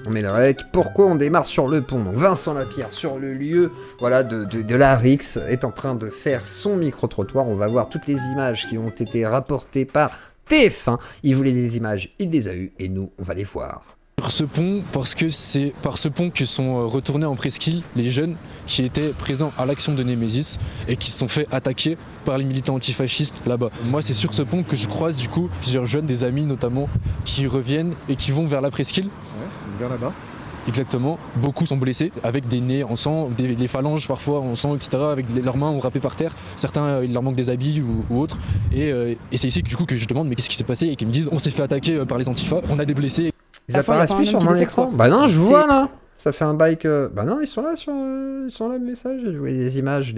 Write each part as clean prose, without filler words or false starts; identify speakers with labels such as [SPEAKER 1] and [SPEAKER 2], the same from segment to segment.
[SPEAKER 1] On met le rec. Pourquoi on démarre sur le pont? Donc Vincent Lapierre sur le lieu, voilà, de la Rix est en train de faire son micro-trottoir. On va voir toutes les images qui ont été rapportées par TF1. Il voulait des images, il les a eues et nous, on va les voir.
[SPEAKER 2] Sur ce pont, parce que c'est par ce pont que sont retournés en presqu'île les jeunes qui étaient présents à l'action de Némésis et qui se sont fait attaquer par les militants antifascistes là-bas. Moi, c'est sur ce pont que je croise du coup plusieurs jeunes, des amis notamment, qui reviennent et qui vont vers la presqu'île.
[SPEAKER 3] Ouais, vers là-bas.
[SPEAKER 2] Exactement. Beaucoup sont blessés, avec des nez en sang, des phalanges parfois en sang, etc. Avec leurs mains râpées par terre. Certains, il leur manque des habits ou autres. Et c'est ici du coup que je demande mais qu'est-ce qui s'est passé et qu'ils me disent on s'est fait attaquer par les antifas, on a des blessés.
[SPEAKER 1] Ils apparaissent plus sur mon écran. Bah non, je vois là. Ça fait un bail que... Bah non, ils sont là le message. Je vois des images.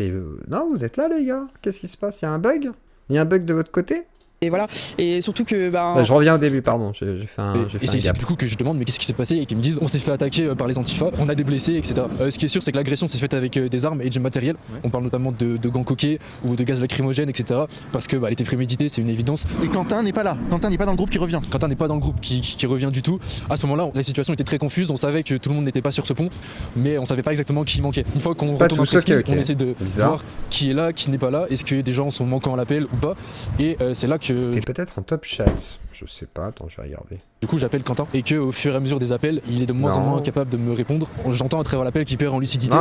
[SPEAKER 1] Non, vous êtes là les gars. Qu'est-ce qui se passe? Il y a un bug? Il y a un bug de votre côté?
[SPEAKER 4] Et voilà, et surtout que...
[SPEAKER 1] je reviens au début, pardon, j'ai fait un
[SPEAKER 2] c'est
[SPEAKER 1] gap.
[SPEAKER 2] du coup que je demande mais qu'est-ce qui s'est passé et qu'ils me disent on s'est fait attaquer par les antifas, on a des blessés, etc. Ce qui est sûr c'est que l'agression s'est faite avec des armes et du matériel. Ouais. On parle notamment de gants coquets ou de gaz lacrymogène, etc. Parce que elle était préméditée, c'est une évidence.
[SPEAKER 3] Et Quentin n'est pas là, Quentin n'est pas dans le groupe qui revient.
[SPEAKER 2] Quentin n'est pas dans le groupe qui revient du tout. À ce moment-là, la situation était très confuse, on savait que tout le monde n'était pas sur ce pont, mais on savait pas exactement qui manquait. Une fois qu'on retourne en presqu'île, on essaie de voir qui est là, qui n'est pas là, est-ce que des gens sont manquants à l'appel ou pas. Et c'est là que...
[SPEAKER 1] T'es peut-être en top chat, je sais pas, attends, je vais regarder.
[SPEAKER 2] Du coup, j'appelle Quentin et qu'au fur et à mesure des appels, il est de moins en moins capable de me répondre. J'entends à travers l'appel qu'il perd en lucidité.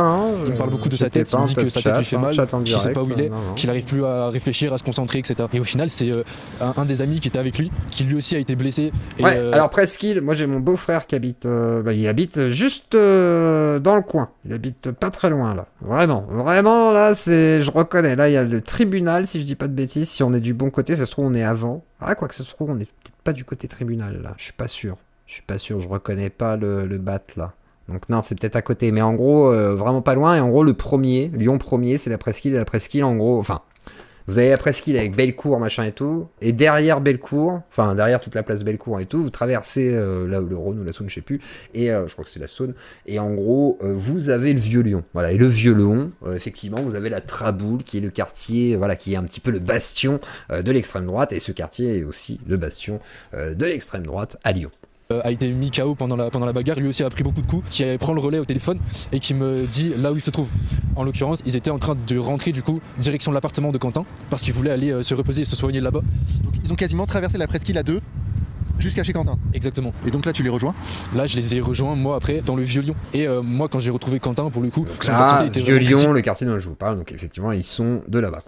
[SPEAKER 2] Il me parle beaucoup de sa tête, il me dit que sa tête lui fait mal, qu'il sait pas où il est, qu'il arrive plus à réfléchir, à se concentrer, etc. Et au final, c'est un des amis qui était avec lui, qui lui aussi a été blessé. Et
[SPEAKER 1] ouais, alors presqu'île, moi j'ai mon beau-frère qui habite, il habite juste dans le coin. Il habite pas très loin là. Vraiment là, je reconnais. Là, il y a le tribunal, si je dis pas de bêtises. Si on est du bon côté, ça se trouve on est avant. Ah, quoi que ça se trouve, on est peut-être pas du côté tribunal là. Je suis pas sûr, je reconnais pas le bat là. Donc non, c'est peut-être à côté, mais en gros, vraiment pas loin. Et en gros, le premier, Lyon premier, c'est la presqu'île. Et la presqu'île, en gros, enfin, vous avez la presqu'île avec Bellecour, machin et tout. Et derrière Bellecour, enfin, derrière toute la place Bellecour et tout, vous traversez là, le Rhône ou la Saône, je sais plus. Et je crois que c'est la Saône. Et en gros, vous avez le Vieux-Lyon. Voilà. Et le Vieux-Lyon, effectivement, vous avez la Traboule, qui est le quartier, voilà, qui est un petit peu le bastion de l'extrême droite. Et ce quartier est aussi le bastion de l'extrême droite à Lyon.
[SPEAKER 2] A été mis KO pendant la bagarre, lui aussi a pris beaucoup de coups, qui prend le relais au téléphone et qui me dit là où il se trouve. En l'occurrence, ils étaient en train de rentrer du coup direction de l'appartement de Quentin parce qu'ils voulaient aller se reposer et se soigner là-bas.
[SPEAKER 3] Donc ils ont quasiment traversé la presqu'île à deux jusqu'à chez Quentin.
[SPEAKER 2] Exactement.
[SPEAKER 3] Et donc là tu les rejoins?
[SPEAKER 2] Là je les ai rejoints moi après dans le Vieux-Lyon. Et moi quand j'ai retrouvé Quentin pour le coup,
[SPEAKER 1] son quartier était Vieux-Lyon, le quartier dont je vous parle, donc effectivement ils sont de là-bas.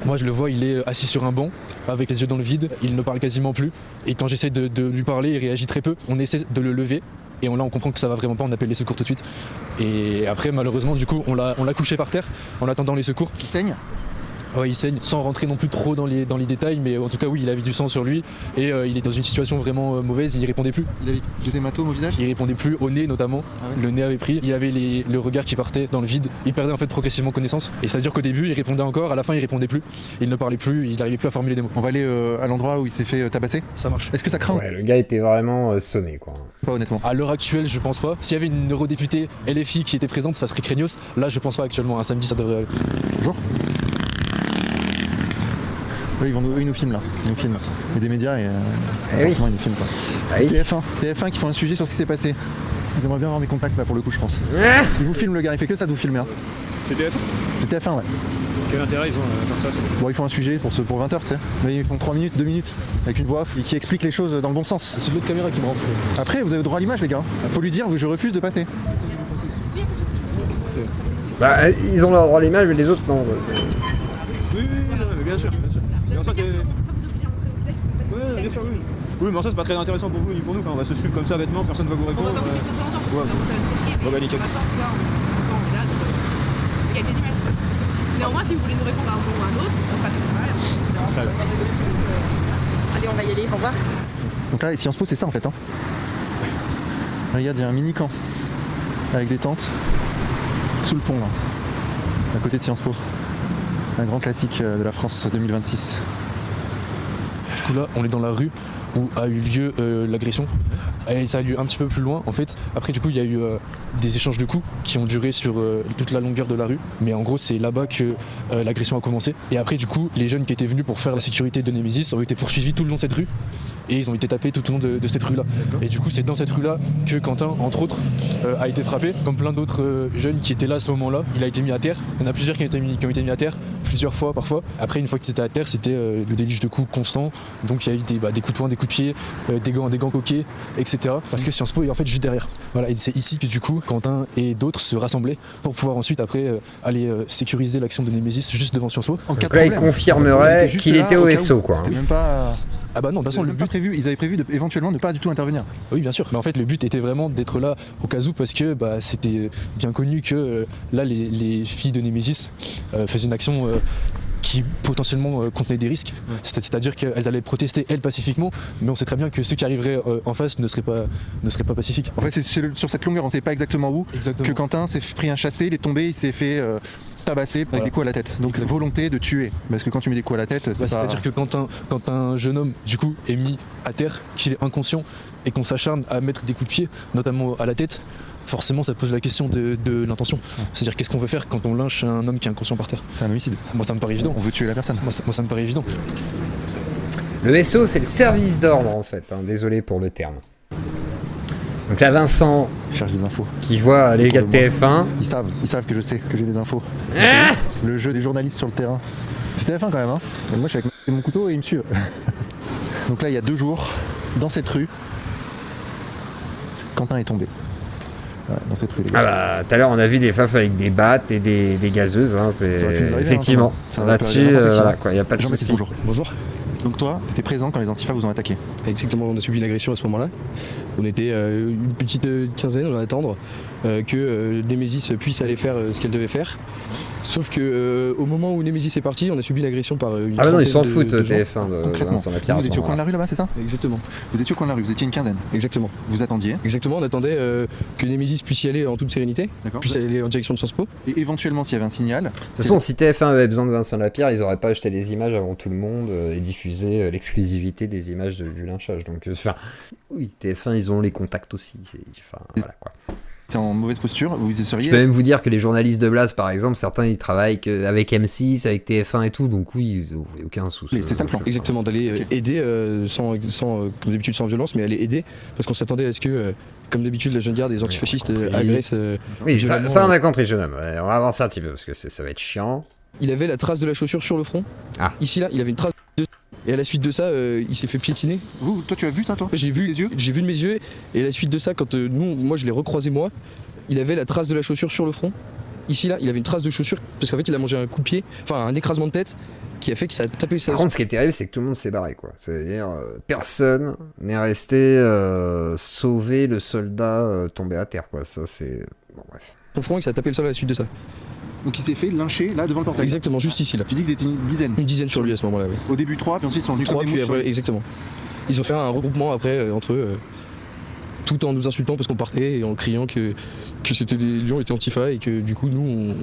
[SPEAKER 2] Moi je le vois, il est assis sur un banc avec les yeux dans le vide, il ne parle quasiment plus. Et quand j'essaie de lui parler, il réagit très peu. On essaie de le lever. Et on comprend que ça va vraiment pas, on appelle les secours tout de suite. Et après malheureusement du coup on l'a couché par terre en attendant les secours.
[SPEAKER 3] Il saigne?
[SPEAKER 2] Ouais, il saigne, sans rentrer non plus trop dans les détails, mais en tout cas oui, il avait du sang sur lui et il est dans une situation vraiment mauvaise, il répondait plus.
[SPEAKER 3] Il avait des hématomes au visage?
[SPEAKER 2] Il répondait plus, au nez notamment, Le nez avait pris, il avait le regard qui partait dans le vide, il perdait en fait progressivement connaissance. Et c'est-à-dire qu'au début il répondait encore, à la fin il répondait plus, il ne parlait plus, il n'arrivait plus à formuler des mots.
[SPEAKER 3] On va aller à l'endroit où il s'est fait tabasser?
[SPEAKER 2] Ça marche.
[SPEAKER 3] Est-ce que ça craint?
[SPEAKER 1] Ouais, le gars était vraiment sonné quoi.
[SPEAKER 3] Pas honnêtement.
[SPEAKER 2] À l'heure actuelle je pense pas. S'il y avait une eurodéputée LFI qui était présente, ça serait craignos. Là je pense pas actuellement, un samedi ça devrait aller.
[SPEAKER 3] Bonjour. Oui, ils nous filment là, ils nous filment. Il y a des médias et forcément ils nous filment quoi. TF1 qui font un sujet sur ce qui s'est passé. Ils aimeraient bien avoir mes contacts là pour le coup je pense. Ils vous filment le gars, il fait que ça de vous filmer. Hein.
[SPEAKER 5] C'est TF1?
[SPEAKER 3] C'est TF1 ouais.
[SPEAKER 5] Quel intérêt ils ont à faire ça?
[SPEAKER 3] Bon ils font un sujet pour 20h tu sais. Mais ils font 3 minutes, 2 minutes avec une voix off qui explique les choses dans le bon sens.
[SPEAKER 2] C'est l'autre caméra qui me rend fou.
[SPEAKER 3] Après vous avez droit à l'image les gars. Faut lui dire je refuse de passer.
[SPEAKER 1] Bah ils ont leur droit à l'image mais les autres non.
[SPEAKER 5] Oui, mais bien sûr. Et en ça, c'est... Ouais, bien sûr, oui. Oui, mais en ça, c'est pas très intéressant pour vous ni pour nous. Quand on va se suivre comme ça bêtement, personne va vous répondre.
[SPEAKER 6] On va pas vous suivre très longtemps.
[SPEAKER 5] Ouais. Bon, bah, nickel.
[SPEAKER 6] Néanmoins, si vous voulez nous répondre à un moment ou à un autre, on sera tout mal. Allez, on va y aller, au revoir.
[SPEAKER 3] Donc là, Sciences Po, c'est ça en fait. Hein. Regarde, il y a un mini camp avec des tentes sous le pont, là, à côté de Sciences Po. Un grand classique de la France 2026.
[SPEAKER 2] Du coup là, on est dans la rue où a eu lieu l'agression. Et ça a eu lieu un petit peu plus loin en fait. Après du coup il y a eu des échanges de coups qui ont duré sur toute la longueur de la rue. Mais en gros c'est là-bas que l'agression a commencé. Et après du coup les jeunes qui étaient venus pour faire la sécurité de Némésis ont été poursuivis tout le long de cette rue. Et ils ont été tapés tout au long de cette rue-là. Et du coup, c'est dans cette rue-là que Quentin, entre autres, a été frappé. Comme plein d'autres jeunes qui étaient là à ce moment-là, il a été mis à terre. Il y en a plusieurs qui ont été mis à terre, plusieurs fois parfois. Après, une fois qu'ils étaient à terre, c'était le déluge de coups constant. Donc il y a eu des coups de poing, des coups de pied, des gants coquets, etc. Parce que Sciences Po est en fait juste derrière. Voilà, et c'est ici que du coup, Quentin et d'autres se rassemblaient pour pouvoir ensuite après aller sécuriser l'action de Némésis juste devant Sciences Po.
[SPEAKER 1] Donc là, il confirmerait qu'il était au SO, quoi.
[SPEAKER 3] C'était même pas...
[SPEAKER 2] Ah bah non, de toute façon, le but
[SPEAKER 3] ils avaient prévu éventuellement ne pas du tout intervenir.
[SPEAKER 2] Oui, bien sûr. Mais en fait, le but était vraiment d'être là au cas où parce que c'était bien connu que là, les filles de Némésis faisaient une action qui potentiellement contenait des risques. Ouais. C'est-à-dire qu'elles allaient protester, elles, pacifiquement, mais on sait très bien que ceux qui arriveraient en face ne seraient pas pacifiques.
[SPEAKER 3] En fait, c'est sur cette longueur, on ne sait pas exactement où, que Quentin s'est pris un chassé, il est tombé, il s'est fait... tabassé avec des coups à la tête. Donc volonté de tuer. Parce que quand tu mets des coups à la tête,
[SPEAKER 2] c'est-à-dire que quand un jeune homme du coup est mis à terre, qu'il est inconscient et qu'on s'acharne à mettre des coups de pied, notamment à la tête, forcément ça pose la question de l'intention. C'est-à-dire qu'est-ce qu'on veut faire quand on lynche un homme qui est inconscient par terre.
[SPEAKER 3] C'est un homicide.
[SPEAKER 2] Moi ça me paraît évident.
[SPEAKER 3] On veut tuer la personne.
[SPEAKER 2] Moi ça me paraît évident.
[SPEAKER 1] Le SO c'est le service d'ordre en fait, hein. Désolé pour le terme. Donc là, Vincent
[SPEAKER 3] cherche des infos.
[SPEAKER 1] Qui voit les gars de TF1.
[SPEAKER 3] Ils savent que je sais, que j'ai des infos. Le jeu des journalistes sur le terrain. C'est TF1 quand même, hein. Et moi, je suis avec mon couteau et ils me suivent. Donc là, il y a 2 jours, dans cette rue, Quentin est tombé. Ouais, dans cette rue, les gars.
[SPEAKER 1] Ah bah, tout à l'heure, on a vu des fafs avec des battes et des gazeuses. Hein, c'est effectivement.
[SPEAKER 3] Hein,
[SPEAKER 1] là-dessus, voilà, quoi, y a pas de souci.
[SPEAKER 3] Bonjour. Donc toi, tu étais présent quand les antifas vous ont attaqué.
[SPEAKER 7] Exactement, on a subi une agression à ce moment-là. On était une petite quinzaine, on va attendre que Némésis puisse aller faire ce qu'elle devait faire. Sauf que au moment où Némésis est parti, on a subi une agression par une
[SPEAKER 1] Ah non, ils s'en
[SPEAKER 7] de
[SPEAKER 1] foutent
[SPEAKER 7] gens.
[SPEAKER 1] TF1 de Vincent Lapierre.
[SPEAKER 3] Vous étiez au coin de la rue là-bas, c'est ça?
[SPEAKER 7] Exactement.
[SPEAKER 3] Vous étiez au coin de la rue, vous étiez une quinzaine.
[SPEAKER 7] Exactement.
[SPEAKER 3] Vous attendiez.
[SPEAKER 7] Exactement, on attendait que Némésis puisse y aller en toute sérénité, puisse aller en direction de Sciences Po.
[SPEAKER 3] Et éventuellement, s'il y avait un signal...
[SPEAKER 1] De toute façon, si TF1 avait besoin de Vincent Lapierre, ils auraient pas acheté les images avant tout le monde et diffusé l'exclusivité des images du lynchage. Donc, oui, TF1, ils ont les contacts aussi. Voilà quoi.
[SPEAKER 3] C'est en mauvaise posture, vous seriez...
[SPEAKER 1] Je peux même vous dire que les journalistes de Blast, par exemple, certains ils travaillent avec M6, avec TF1 et tout, donc oui, ils n'ont aucun souci.
[SPEAKER 3] Mais c'est ça le plan.
[SPEAKER 7] Exactement, d'aller aider, comme d'habitude sans violence, mais aller aider, parce qu'on s'attendait à ce que, comme d'habitude, la jeune garde, les antifascistes agressent.
[SPEAKER 1] Oui, ça on a compris, jeune homme. On va avancer un petit peu, parce que ça va être chiant.
[SPEAKER 7] Il avait la trace de la chaussure sur le front.
[SPEAKER 1] Ah.
[SPEAKER 7] Ici, là, il avait une trace de... Et à la suite de ça, il s'est fait piétiner.
[SPEAKER 3] Toi, tu as vu ça, toi?
[SPEAKER 7] J'ai vu de mes yeux. Et à la suite de ça, quand moi je l'ai recroisé moi, il avait la trace de la chaussure sur le front. Ici, là, il avait une trace de chaussure, parce qu'en fait, il a mangé un coup de pied, enfin un écrasement de tête, qui a fait que ça a tapé sa...
[SPEAKER 1] Par contre, ce qui est terrible, c'est que tout le monde s'est barré, quoi. C'est-à-dire, personne n'est resté sauver le soldat tombé à terre, quoi. Ça, c'est... Bon, bref.
[SPEAKER 7] Son front, et que ça a tapé le sol à la suite de ça.
[SPEAKER 3] Donc il s'est fait lyncher là devant le portail.
[SPEAKER 7] Exactement, juste ici là.
[SPEAKER 3] Tu dis que vous étiez une dizaine.
[SPEAKER 7] Une dizaine sur lui à ce moment-là, oui.
[SPEAKER 3] Au début 3, puis ensuite ils sont venus
[SPEAKER 7] 3, puis après, exactement. Ils ont fait un regroupement après entre eux, tout en nous insultant parce qu'on partait et en criant que c'était des lions étaient antifa et que du coup nous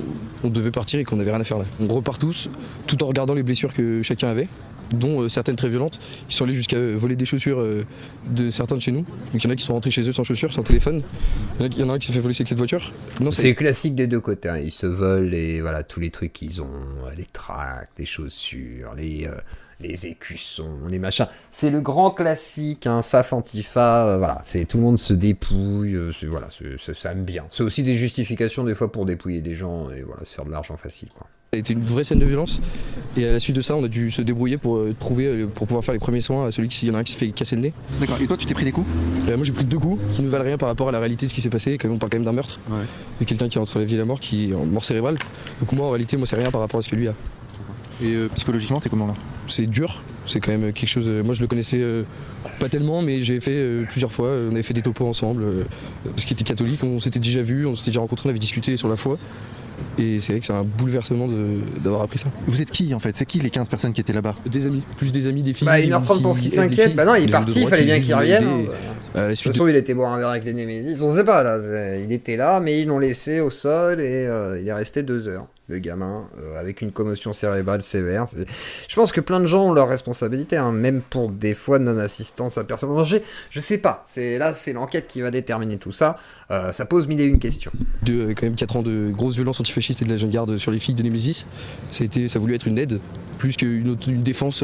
[SPEAKER 7] on devait partir et qu'on avait rien à faire là. On repart tous, tout en regardant les blessures que chacun avait, dont certaines très violentes. Ils sont allés jusqu'à voler des chaussures de certains de chez nous. Donc il y en a qui sont rentrés chez eux sans chaussures, sans téléphone. Il y en a un qui s'est fait voler ses clés de voiture.
[SPEAKER 1] C'est classique des deux côtés, hein. Ils se volent tous les trucs qu'ils ont, les tracts, les chaussures, les écussons, les machins. C'est le grand classique, hein, Faf Antifa, voilà. Tout le monde se dépouille, ça aime bien. C'est aussi des justifications des fois pour dépouiller des gens et voilà, se faire de l'argent facile, quoi.
[SPEAKER 7] Ça a été une vraie scène de violence et à la suite de ça on a dû se débrouiller pour pouvoir faire les premiers soins à celui qui, y en a un qui s'est fait casser le nez.
[SPEAKER 3] D'accord, et toi tu t'es pris des coups?
[SPEAKER 7] Moi j'ai pris 2 coups qui ne valent rien par rapport à la réalité de ce qui s'est passé, on parle quand même d'un meurtre. Ouais. Et quelqu'un qui est entre la vie et la mort, qui est en mort cérébrale. Donc moi en réalité c'est rien par rapport à ce que lui a.
[SPEAKER 3] Et psychologiquement t'es comment là?
[SPEAKER 7] C'est dur, c'est quand même quelque chose, moi je le connaissais pas tellement mais j'ai fait plusieurs fois, on avait fait des topos ensemble, parce qu'il était catholique, on s'était déjà vu, on s'était déjà rencontrés, on avait discuté sur la foi. Et c'est vrai que c'est un bouleversement d'avoir appris ça.
[SPEAKER 3] Vous êtes qui en fait? C'est qui les 15 personnes qui étaient là-bas?
[SPEAKER 7] Des amis, plus des amis, des filles.
[SPEAKER 1] 1h30 pour ce qui s'inquiète. Bah non, il est parti, il fallait bien qu'il revienne. De toute façon, il était boire un verre avec les Némésis. On sait pas là, il était là, mais ils l'ont laissé au sol et il est resté 2 heures. le gamin, avec une commotion cérébrale sévère. Je pense que plein de gens ont leurs responsabilités, hein, même pour des fois non-assistance à personne en danger. Je sais pas, c'est l'enquête qui va déterminer tout ça. Ça pose mille et une questions.
[SPEAKER 7] Quand même 4 ans de grosses violences antifascistes et de la jeune garde sur les filles de Némésis, ça a voulu être une aide, plus qu'une défense,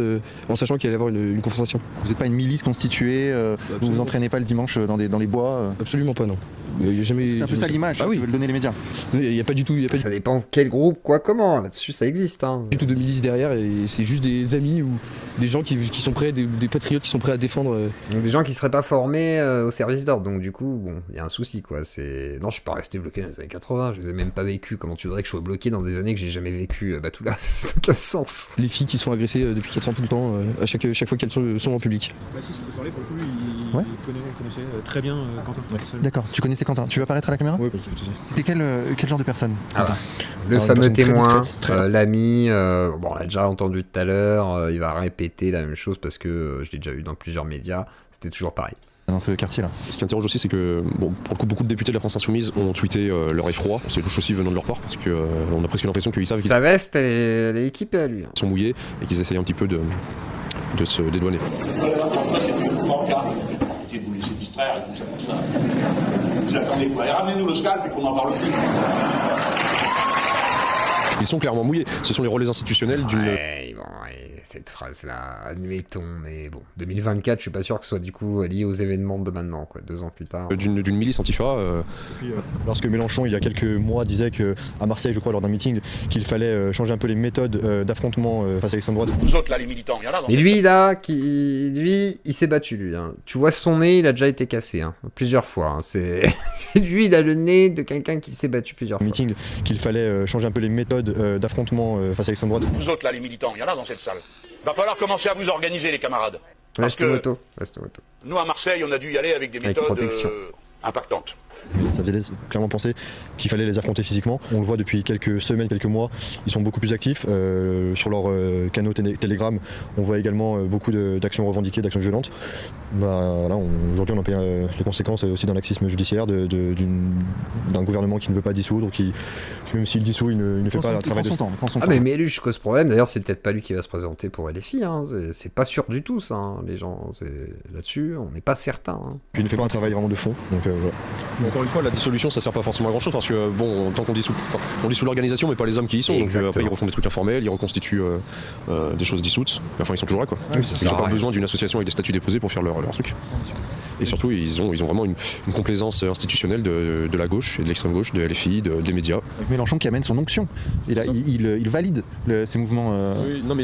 [SPEAKER 7] en sachant qu'il allait y avoir une confrontation.
[SPEAKER 3] Vous n'êtes pas une milice constituée, vous vous entraînez pas le dimanche dans les bois
[SPEAKER 7] Absolument pas, non.
[SPEAKER 3] C'est un peu ça l'image que veulent donner les médias.
[SPEAKER 7] Il n'y a pas du tout.
[SPEAKER 1] Ça dépend quel groupe, quoi, comment. Là-dessus, ça existe. Hein.
[SPEAKER 7] Du tout de milice derrière, et c'est juste des amis ou des gens qui sont prêts, des patriotes qui sont prêts à défendre.
[SPEAKER 1] Donc des gens qui seraient pas formés au service d'ordre. Donc du coup, bon, il y a un souci, quoi. Non, je suis pas resté bloqué dans les années 80. Je les ai même pas vécu. Comment tu voudrais que je sois bloqué dans des années que j'ai jamais vécu? Bah tout là, ça n'a aucun sens.
[SPEAKER 7] Les filles qui sont agressées depuis 4 ans tout le temps, à chaque fois qu'elles sont en public.
[SPEAKER 5] Baptiste peut parler, pour le coup, il connaissait très bien Quentin.
[SPEAKER 3] D'accord, tu connaissais Quentin. Tu veux apparaître à la caméra?
[SPEAKER 7] Oui,
[SPEAKER 3] c'était quel genre de personne?
[SPEAKER 1] Le
[SPEAKER 3] Alors,
[SPEAKER 1] fameux
[SPEAKER 3] une personne
[SPEAKER 1] témoin,
[SPEAKER 3] très discrète,
[SPEAKER 1] l'ami, bon, on l'a déjà entendu tout à l'heure, il va répéter la même chose parce que je l'ai déjà eu dans plusieurs médias, c'était toujours pareil.
[SPEAKER 3] Dans ce quartier-là.
[SPEAKER 8] Ce qui interroge aussi, c'est que pour le coup, beaucoup de députés de la France Insoumise ont tweeté leur effroi. C'est louche aussi venant de leur part, parce qu'on a presque l'impression qu'ils savent
[SPEAKER 1] Sa veste, elle est équipée à lui.
[SPEAKER 8] Ils sont mouillés et qu'ils essayent un petit peu de se dédouaner.
[SPEAKER 9] Vous laissez distraire et tout ça comme ça. Vous attendez quoi? Et ramenez-nous le scalp et qu'on n'en parle plus.
[SPEAKER 8] Ils sont clairement mouillés. Ce sont les relais institutionnels d'une...
[SPEAKER 1] Ouais, bon, cette phrase-là, admettons, mais bon, 2024, je suis pas sûr que ce soit du coup lié aux événements de maintenant, quoi, 2 ans plus tard.
[SPEAKER 8] D'une milice antifa.
[SPEAKER 10] Et puis, lorsque Mélenchon, il y a quelques mois, disait qu'à Marseille, je crois, lors d'un meeting, qu'il fallait changer un peu les méthodes d'affrontement face à l'extrême droite.
[SPEAKER 9] Vous autres, là, les militants, il y en a dans...
[SPEAKER 1] Mais lui, là, il s'est battu, lui. Hein. Tu vois son nez, il a déjà été cassé, hein, plusieurs fois. Hein. Lui, il a le nez de quelqu'un qui s'est battu plusieurs fois.
[SPEAKER 10] Meeting, qu'il fallait changer un peu les méthodes d'affrontement face à l'extrême droite.
[SPEAKER 9] Vous autres, là, les militants, il y en a dans cette salle. Va falloir commencer à vous organiser, les camarades.
[SPEAKER 1] Reste moto.
[SPEAKER 9] Nous, à Marseille, on a dû y aller avec des méthodes impactantes.
[SPEAKER 10] Ça faisait clairement penser qu'il fallait les affronter physiquement. On le voit depuis quelques semaines, quelques mois, ils sont beaucoup plus actifs. Sur leurs canaux Telegram, on voit également beaucoup d'actions revendiquées, d'actions violentes. Voilà, aujourd'hui, on en paie les conséquences aussi d'un laxisme judiciaire, d'un gouvernement qui ne veut pas dissoudre, qui même s'il dissout, il ne fait pas un travail de sang.
[SPEAKER 1] Mais lui, je cause problème. D'ailleurs, c'est peut-être pas lui qui va se présenter pour LFI. Hein. C'est pas sûr du tout, ça. Hein. Les gens, là-dessus, on n'est pas certain. Hein.
[SPEAKER 10] Puis il ne fait pas un travail vraiment de fond. Donc, voilà.
[SPEAKER 8] Encore une fois, la dissolution, ça sert pas forcément à grand chose parce que tant qu'on dissout, on dissout l'organisation, mais pas les hommes qui y sont. Donc après, ils refont des trucs informels, ils reconstituent des choses dissoutes. Enfin, ils sont toujours là, quoi. Ils n'ont pas besoin d'une association avec des statuts déposés pour faire leur truc. Et surtout, ils ont vraiment une complaisance institutionnelle de la gauche et de l'extrême gauche, de LFI, des médias.
[SPEAKER 3] Avec Mélenchon qui amène son onction. Et là, il valide ces mouvements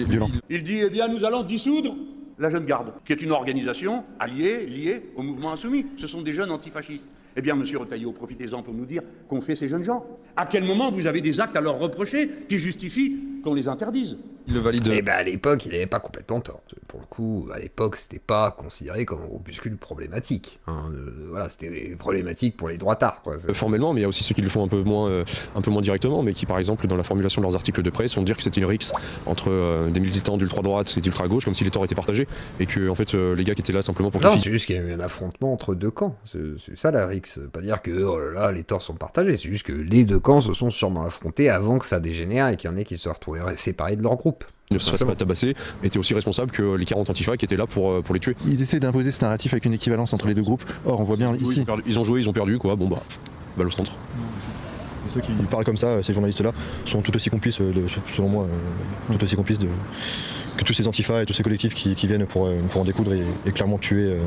[SPEAKER 3] violents.
[SPEAKER 9] Il dit, eh bien, nous allons dissoudre la Jeune Garde, qui est une organisation liée au mouvement insoumis. Ce sont des jeunes antifascistes. Eh bien, monsieur Retailleau, profitez-en pour nous dire qu'ont fait ces jeunes gens. À quel moment vous avez des actes à leur reprocher qui justifient qu'on les interdise?
[SPEAKER 8] Il le valide.
[SPEAKER 1] Et à l'époque, il n'avait pas complètement tort. Pour le coup, à l'époque, c'était pas considéré comme un groupuscule problématique. Hein. Voilà, c'était problématique pour les droitards. Quoi.
[SPEAKER 8] Formellement, mais il y a aussi ceux qui le font un peu moins directement, mais qui, par exemple, dans la formulation de leurs articles de presse, vont dire que c'était une rixe entre des militants d'ultra-droite et d'ultra-gauche, comme si les torts étaient partagés, et que, en fait, les gars qui étaient là simplement pour...
[SPEAKER 1] Non, c'est juste qu'il y a eu un affrontement entre deux camps. C'est ça la rixe. Pas dire que, oh là là, les torts sont partagés. C'est juste que les deux camps se sont sûrement affrontés avant que ça dégénère et qu'il y en ait qui se retrouveraient séparés de leur groupe.
[SPEAKER 8] Ne se fassent pas tabasser, étaient aussi responsables que les 40 antifas qui étaient là pour les tuer.
[SPEAKER 3] Ils essaient d'imposer ce narratif avec une équivalence entre les deux groupes. Or, on voit bien ici.
[SPEAKER 8] Ils ont joué, ils ont perdu, quoi. Bon, balle au centre.
[SPEAKER 10] Et ceux qui parlent comme ça, ces journalistes-là, sont tout aussi complices, selon moi, tout aussi complices que tous ces antifas et tous ces collectifs qui viennent pour en découdre et clairement tuer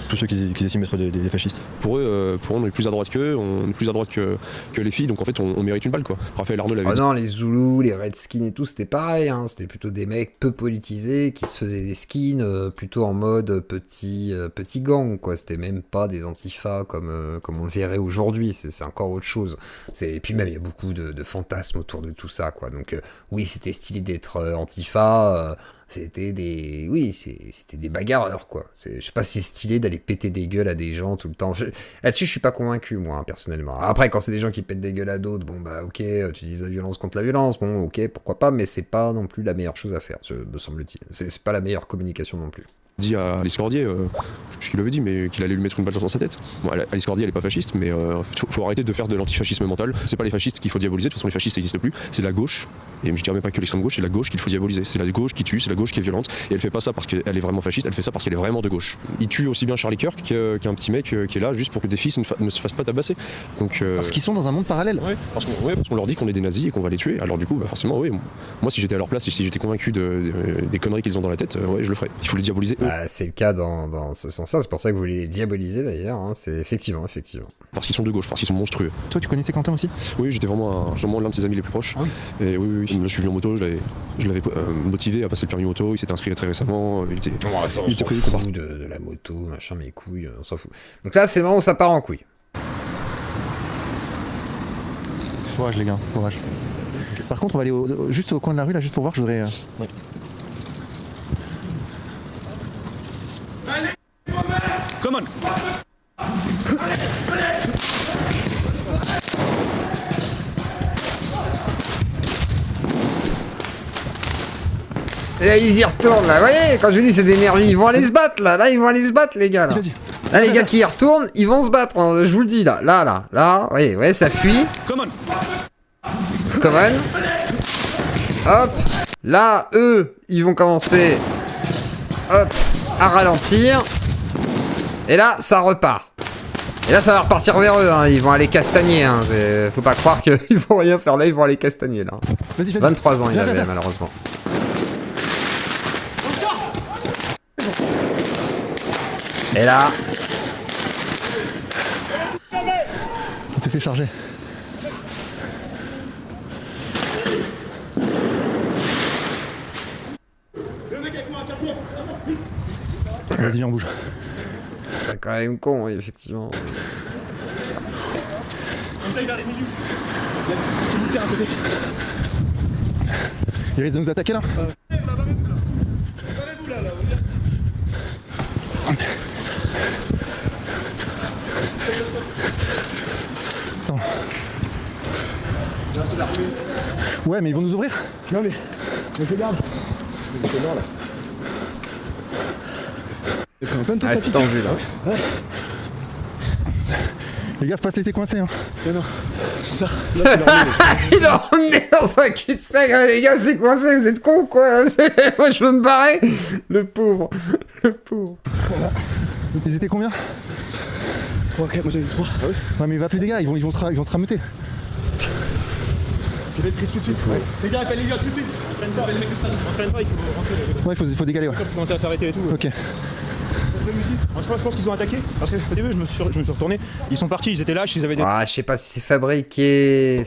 [SPEAKER 10] tous ceux qu'ils estiment être des fascistes.
[SPEAKER 8] Pour eux, on est plus à droite qu'eux, on est plus à droite que les filles, donc en fait on mérite une balle, quoi. Raphaël Arnaud l'avait dit.
[SPEAKER 1] Non, les Zoulous, les Redskins et tout, c'était pareil, hein. C'était plutôt des mecs peu politisés qui se faisaient des skins plutôt en mode petit gang, quoi. C'était même pas des antifas comme on le verrait aujourd'hui, c'est encore autre chose. Et puis même, il y a beaucoup de fantasmes autour de tout ça, quoi. Donc oui, c'était stylé d'être antifa, c'était des bagarreurs, quoi. Je sais pas si c'est stylé d'aller péter des gueules à des gens tout le temps. Là-dessus, je suis pas convaincu, moi, hein, personnellement. Après, quand c'est des gens qui pètent des gueules à d'autres, bon, bah, ok, tu utilises la violence contre la violence, bon, ok, pourquoi pas, mais c'est pas non plus la meilleure chose à faire, me semble-t-il. C'est pas la meilleure communication non plus.
[SPEAKER 8] Dit à Alice Cordier, je sais ce qu'il avait dit, mais qu'il allait lui mettre une balle dans sa tête. Bon, Alice Cordier, elle est pas fasciste, mais faut arrêter de faire de l'antifascisme mental. C'est pas les fascistes qu'il faut diaboliser, de toute façon les fascistes n'existent plus, c'est la gauche, et je dirais même pas que l'extrême gauche, c'est la gauche qu'il faut diaboliser. C'est la gauche qui tue, c'est la gauche qui est violente, et elle fait pas ça parce qu'elle est vraiment fasciste, elle fait ça parce qu'elle est vraiment de gauche. Il tue aussi bien Charlie Kirk qu'un petit mec qui est là juste pour que des fils ne se fassent pas tabasser. Donc,
[SPEAKER 3] parce qu'ils sont dans un monde parallèle.
[SPEAKER 8] Ouais, parce qu'on leur dit qu'on est des nazis et qu'on va les tuer, alors du coup, bah forcément, oui, moi si j'étais à leur place et si j'étais convaincu des conneries qu'ils ont dans la tête, ouais, je le ferais. Il faut les diaboliser.
[SPEAKER 1] C'est le cas dans ce sens-là, c'est pour ça que vous voulez les diaboliser d'ailleurs, hein. C'est effectivement.
[SPEAKER 8] Parce qu'ils sont de gauche, parce qu'ils sont monstrueux.
[SPEAKER 3] Toi, tu connaissais Quentin aussi?
[SPEAKER 8] Oui, j'étais vraiment l'un de ses amis les plus proches.
[SPEAKER 3] Ah oui.
[SPEAKER 8] Et oui, il me l'a suivi en moto, je l'avais motivé à passer le permis moto, il s'est inscrit très récemment, il était
[SPEAKER 1] prévu qu'on parte de la moto, machin, mes couilles, on s'en fout. Donc là, c'est le moment où ça part en couille.
[SPEAKER 3] Courage les gars, courage. Par contre, on va aller juste au coin de la rue, là, juste pour voir, je voudrais... Ouais.
[SPEAKER 5] Come on.
[SPEAKER 1] Et là, ils y retournent, là, vous voyez, quand je vous dis c'est des nervis, ils vont aller se battre, là, ils vont aller se battre, les gars, là. Là, les gars qui y retournent, ils vont se battre, hein, je vous le dis, là, vous voyez, ouais, ça fuit.
[SPEAKER 5] Come on.
[SPEAKER 1] Hop, là, eux, ils vont commencer, hop, à ralentir. Et là, ça repart. Et là, ça va repartir vers eux, hein. Ils vont aller castagner, hein. Faut pas croire qu'ils vont rien faire là, ils vont aller castagner, là.
[SPEAKER 3] Vas-y.
[SPEAKER 1] 23 ans, il avait, malheureusement. Et là...
[SPEAKER 3] Il s'est fait charger. Vas-y, viens, on bouge.
[SPEAKER 1] C'est quand même con, oui, effectivement.
[SPEAKER 3] Il risque de nous attaquer là. Attends. Ouais, mais ils vont nous ouvrir.
[SPEAKER 5] Non mais regarde.
[SPEAKER 1] Ah, c'est tendu là.
[SPEAKER 5] Ouais.
[SPEAKER 3] Les gars, faut pas se laisser coincer. Hein.
[SPEAKER 5] Non. C'est ça.
[SPEAKER 1] Il l'a emmené dans un cul-de-sac. Ah, les gars, c'est coincé, vous êtes cons quoi. Moi, je veux me barrer. Le pauvre.
[SPEAKER 3] Voilà. Ils étaient combien?
[SPEAKER 5] 3, 4, moi j'avais 3. Ah oui.
[SPEAKER 3] Ouais, mais il va plus des gars, ils vont se rameuter.
[SPEAKER 5] Je vais être pris tout de suite. Ouais. Les gars, appelle les gars tout de suite. Entraîne-toi, les mecs de stade. Entraîne-toi, il faut rentrer.
[SPEAKER 3] Ouais, il faut dégaler. Ouais.
[SPEAKER 5] Il faut commencer à s'arrêter et tout.
[SPEAKER 3] Ok.
[SPEAKER 5] Je pense qu'ils ont attaqué parce qu'au début je me suis retourné, ils sont partis, ils étaient lâches, ils avaient des...
[SPEAKER 1] Ah, je sais pas si c'est fabriqué,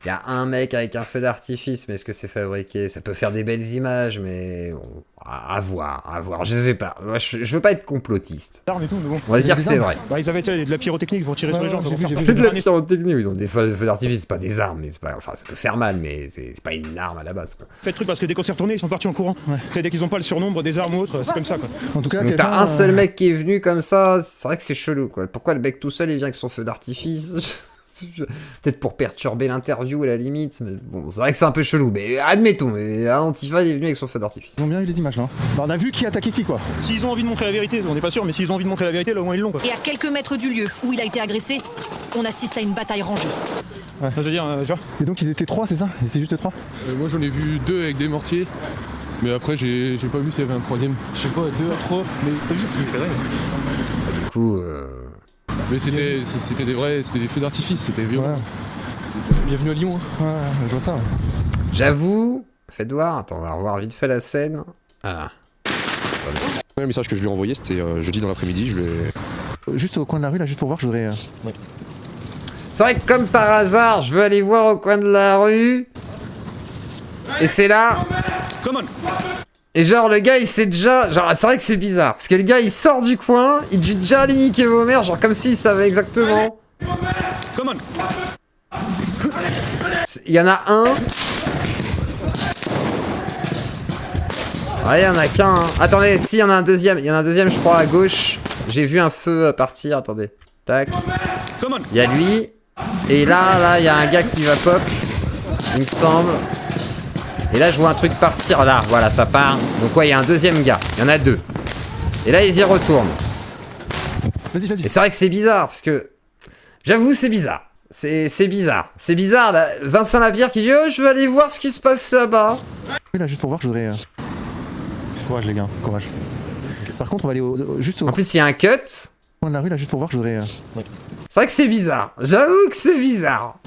[SPEAKER 1] il y a un mec avec un feu d'artifice, mais est-ce que c'est fabriqué? Ça peut faire des belles images, mais bon, à voir, je sais pas. Moi, je veux pas être complotiste.
[SPEAKER 5] Et tout, mais bon.
[SPEAKER 1] On va se dire que c'est vrai.
[SPEAKER 5] Bah, ils avaient de la pyrotechnique pour tirer sur les gens.
[SPEAKER 1] J'ai vu de la pyrotechnique, oui, donc des feux d'artifice, c'est pas des armes, mais c'est pas, enfin ça peut faire mal, mais c'est pas une arme à la base, quoi.
[SPEAKER 5] Fait le truc parce que dès qu'on s'est retourné, ils sont partis en courant. Ouais. Dès qu'ils ont pas le surnombre des armes ou autres, c'est comme ça quoi.
[SPEAKER 3] En tout cas,
[SPEAKER 1] t'as un seul mec qui est venu comme ça, c'est vrai que c'est chelou quoi. Pourquoi le mec tout seul il vient avec son feu d'artifice? Peut-être pour perturber l'interview à la limite, mais bon, c'est vrai que c'est un peu chelou, mais admettons, Antifa il est venu avec son feu d'artifice.
[SPEAKER 3] Ils ont bien eu les images là. Bah, on a vu qui attaquait qui quoi.
[SPEAKER 5] S'ils ont envie de montrer la vérité, on n'est pas sûr, mais s'ils ont envie de montrer la vérité, là au moins ils l'ont quoi.
[SPEAKER 11] Et à quelques mètres du lieu où il a été agressé, on assiste à une bataille rangée.
[SPEAKER 3] Ouais.
[SPEAKER 5] Je veux dire, tu vois.
[SPEAKER 3] Et donc ils étaient 3, c'est ça? C'est juste 3?
[SPEAKER 2] Moi j'en ai vu 2 avec des mortiers, mais après j'ai pas vu s'il y avait un troisième. Je sais pas, 2 à 3, mais t'as vu ce qu'il fait?
[SPEAKER 1] Du coup,
[SPEAKER 2] mais c'était des feux d'artifice, c'était violent. Ouais. Bienvenue à Lyon.
[SPEAKER 3] Hein. Ouais, je vois ça. Ouais.
[SPEAKER 1] J'avoue, faites voir, attends, on va revoir vite fait la scène. Ah.
[SPEAKER 8] Le message que je lui ai envoyé, c'était jeudi dans l'après-midi, je lui ai...
[SPEAKER 3] Juste au coin de la rue, là, juste pour voir, je voudrais... Ouais.
[SPEAKER 1] C'est vrai que comme par hasard, je veux aller voir au coin de la rue. Et c'est là...
[SPEAKER 5] Come on.
[SPEAKER 1] Et genre le gars il sait déjà, genre c'est vrai que c'est bizarre, parce que le gars il sort du coin, il dit déjà allez niquer vos mères, genre comme s'il savait exactement.
[SPEAKER 5] Come on.
[SPEAKER 1] Il y en a un. Ouais il y en a qu'un, hein. Attendez, si il y en a un deuxième, je crois à gauche. J'ai vu un feu partir, attendez. Tac. Il y a lui. Et là il y a un gars qui va pop, il me semble. Et là je vois un truc partir là, voilà ça part. Donc ouais il y a un deuxième gars, il y en a 2. Et là, ils y retournent.
[SPEAKER 3] Vas-y, vas-y.
[SPEAKER 1] Et c'est vrai que c'est bizarre, parce que... J'avoue, c'est bizarre. C'est bizarre. C'est bizarre, là. Vincent Lapierre qui dit « Oh, je vais aller voir ce qui se passe là-bas. »
[SPEAKER 3] Oui, là, juste pour voir, je voudrais... Courage, les gars, courage. Par contre, on va aller juste au...
[SPEAKER 1] En plus, il y a un cut.
[SPEAKER 3] Coin de la rue, là, juste pour voir, je voudrais... Ouais.
[SPEAKER 1] C'est vrai que c'est bizarre. J'avoue que c'est bizarre.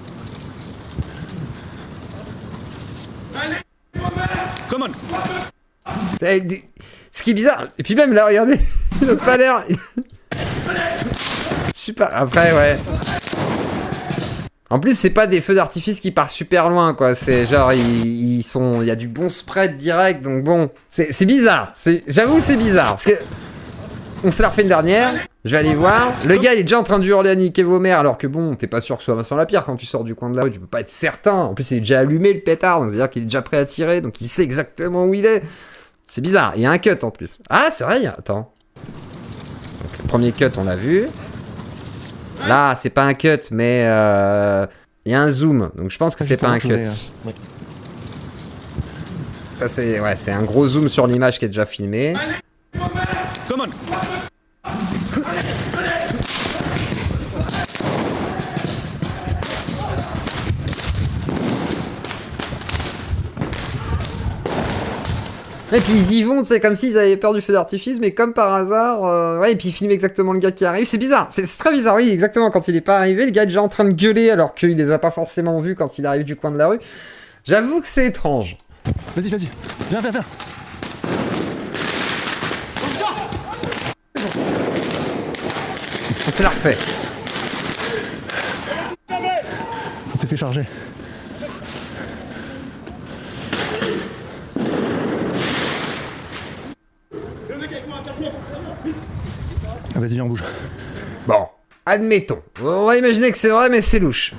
[SPEAKER 5] Come on.
[SPEAKER 1] Ce qui est bizarre, et puis même là, regardez, il a pas l'air. Je sais pas, après, ouais. En plus, c'est pas des feux d'artifice qui partent super loin, quoi. C'est genre, il y a du bon spread direct, donc bon. C'est bizarre, j'avoue, c'est bizarre. Parce que. On s'est la refait une dernière, je vais aller voir. Le gars, il est déjà en train de hurler à niquer vos mères, alors que bon, t'es pas sûr que ce soit Vincent Lapierre quand tu sors du coin de la rue, tu peux pas être certain. En plus, il est déjà allumé le pétard, donc c'est-à-dire qu'il est déjà prêt à tirer, donc il sait exactement où il est. C'est bizarre, il y a un cut en plus. Ah, c'est vrai, attends. Donc, le premier cut, on l'a vu. Là, c'est pas un cut, mais il y a un zoom, donc je pense que c'est pas un cut.
[SPEAKER 3] Ouais.
[SPEAKER 1] Ça, c'est un gros zoom sur l'image qui est déjà filmée.
[SPEAKER 5] Come on.
[SPEAKER 1] Et puis ils y vont, c'est comme s'ils avaient peur du feu d'artifice, mais comme par hasard, ouais, et puis ils filment exactement le gars qui arrive, c'est bizarre, c'est très bizarre, oui, exactement, quand il est pas arrivé, le gars est déjà en train de gueuler alors qu'il les a pas forcément vus quand il arrive du coin de la rue. J'avoue que c'est étrange.
[SPEAKER 3] Vas-y, vas-y, viens, viens, viens.
[SPEAKER 1] On s'est la refait.
[SPEAKER 3] Il s'est fait charger. Ah, vas-y, viens, on bouge.
[SPEAKER 1] Bon, admettons. On va imaginer que c'est vrai, mais c'est louche.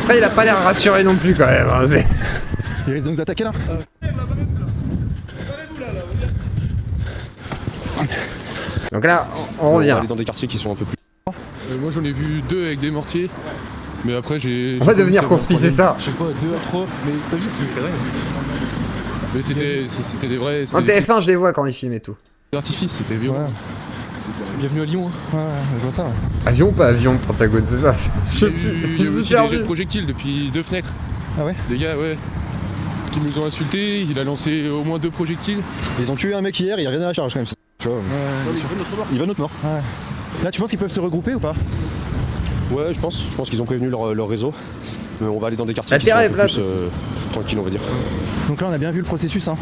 [SPEAKER 1] Après, il a pas l'air rassuré non plus quand même. Hein,
[SPEAKER 3] il risque de nous attaquer là.
[SPEAKER 1] Donc là, on revient.
[SPEAKER 8] On va aller dans des quartiers qui sont un peu plus...
[SPEAKER 2] Moi j'en ai vu 2 avec des mortiers. Mais après j'ai...
[SPEAKER 1] On va devenir conspicer ça.
[SPEAKER 2] Je sais pas, 2 à 3. Mais t'as vu que tu fais rien. Mais c'était des vrais...
[SPEAKER 1] En TF1, je les vois quand ils filment et tout.
[SPEAKER 2] L'artifice, c'était violent. Ouais. Bienvenue à Lyon. Hein.
[SPEAKER 3] Ouais, je vois ça. Ouais.
[SPEAKER 1] Avion ou pas avion, Pentagone, c'est ça.
[SPEAKER 2] Il y a aussi des jets de projectiles depuis 2 fenêtres.
[SPEAKER 3] Ah ouais?
[SPEAKER 2] Des gars, ouais. Qui nous ont insultés, il a lancé au moins 2 projectiles.
[SPEAKER 10] Ils ont tué un mec hier, il revient à la charge quand même. Tu vois, il va notre mort.
[SPEAKER 3] Ouais. Là, tu penses qu'ils peuvent se regrouper ou pas?
[SPEAKER 8] Ouais, je pense qu'ils ont prévenu leur réseau. Mais on va aller dans des quartiers qui sont un peu plus tranquilles, on va dire.
[SPEAKER 3] Donc là, on a bien vu le processus. Hein.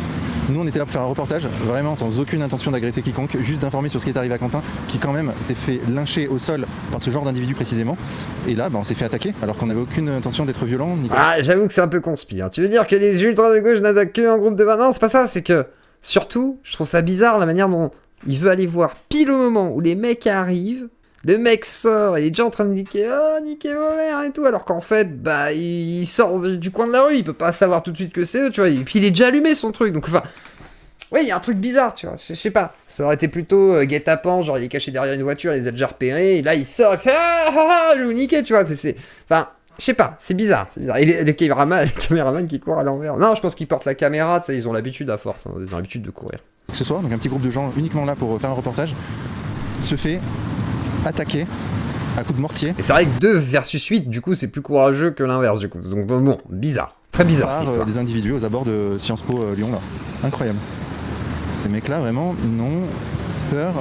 [SPEAKER 3] Nous, on était là pour faire un reportage, vraiment sans aucune intention d'agresser quiconque, juste d'informer sur ce qui est arrivé à Quentin, qui quand même s'est fait lyncher au sol par ce genre d'individu précisément. Et là, on s'est fait attaquer, alors qu'on n'avait aucune intention d'être violent.
[SPEAKER 1] Ah, j'avoue que c'est un peu conspi. Hein. Tu veux dire que les ultras de gauche n'attaquent qu'un groupe de 20? Non, c'est pas ça, c'est que, surtout, je trouve ça bizarre la manière dont il veut aller voir pile au moment où les mecs arrivent. Le mec sort, il est déjà en train de niquer, niquez vos mères et tout, alors qu'en fait, il sort du coin de la rue, il peut pas savoir tout de suite que c'est eux, tu vois, et puis il est déjà allumé son truc, donc enfin, oui, il y a un truc bizarre, tu vois, je sais pas, ça aurait été plutôt guet-apens, genre il est caché derrière une voiture, il les a déjà repérés, et là il sort, il fait je vais vous niquer, tu vois, enfin, je sais pas, c'est bizarre, et les caméramans qui courent à l'envers, non, je pense qu'ils portent la caméra, tu sais, ils ont l'habitude à force, hein, ils ont l'habitude de courir.
[SPEAKER 3] Ce soir, donc un petit groupe de gens uniquement là pour faire un reportage, se fait attaqué à coups de mortier.
[SPEAKER 1] Et c'est vrai que 2 versus 8, du coup, c'est plus courageux que l'inverse, du coup. Donc bon, bizarre. Très bizarre, cette histoire.
[SPEAKER 3] Des individus aux abords de Sciences Po Lyon, là. Incroyable. Ces mecs-là, vraiment, n'ont peur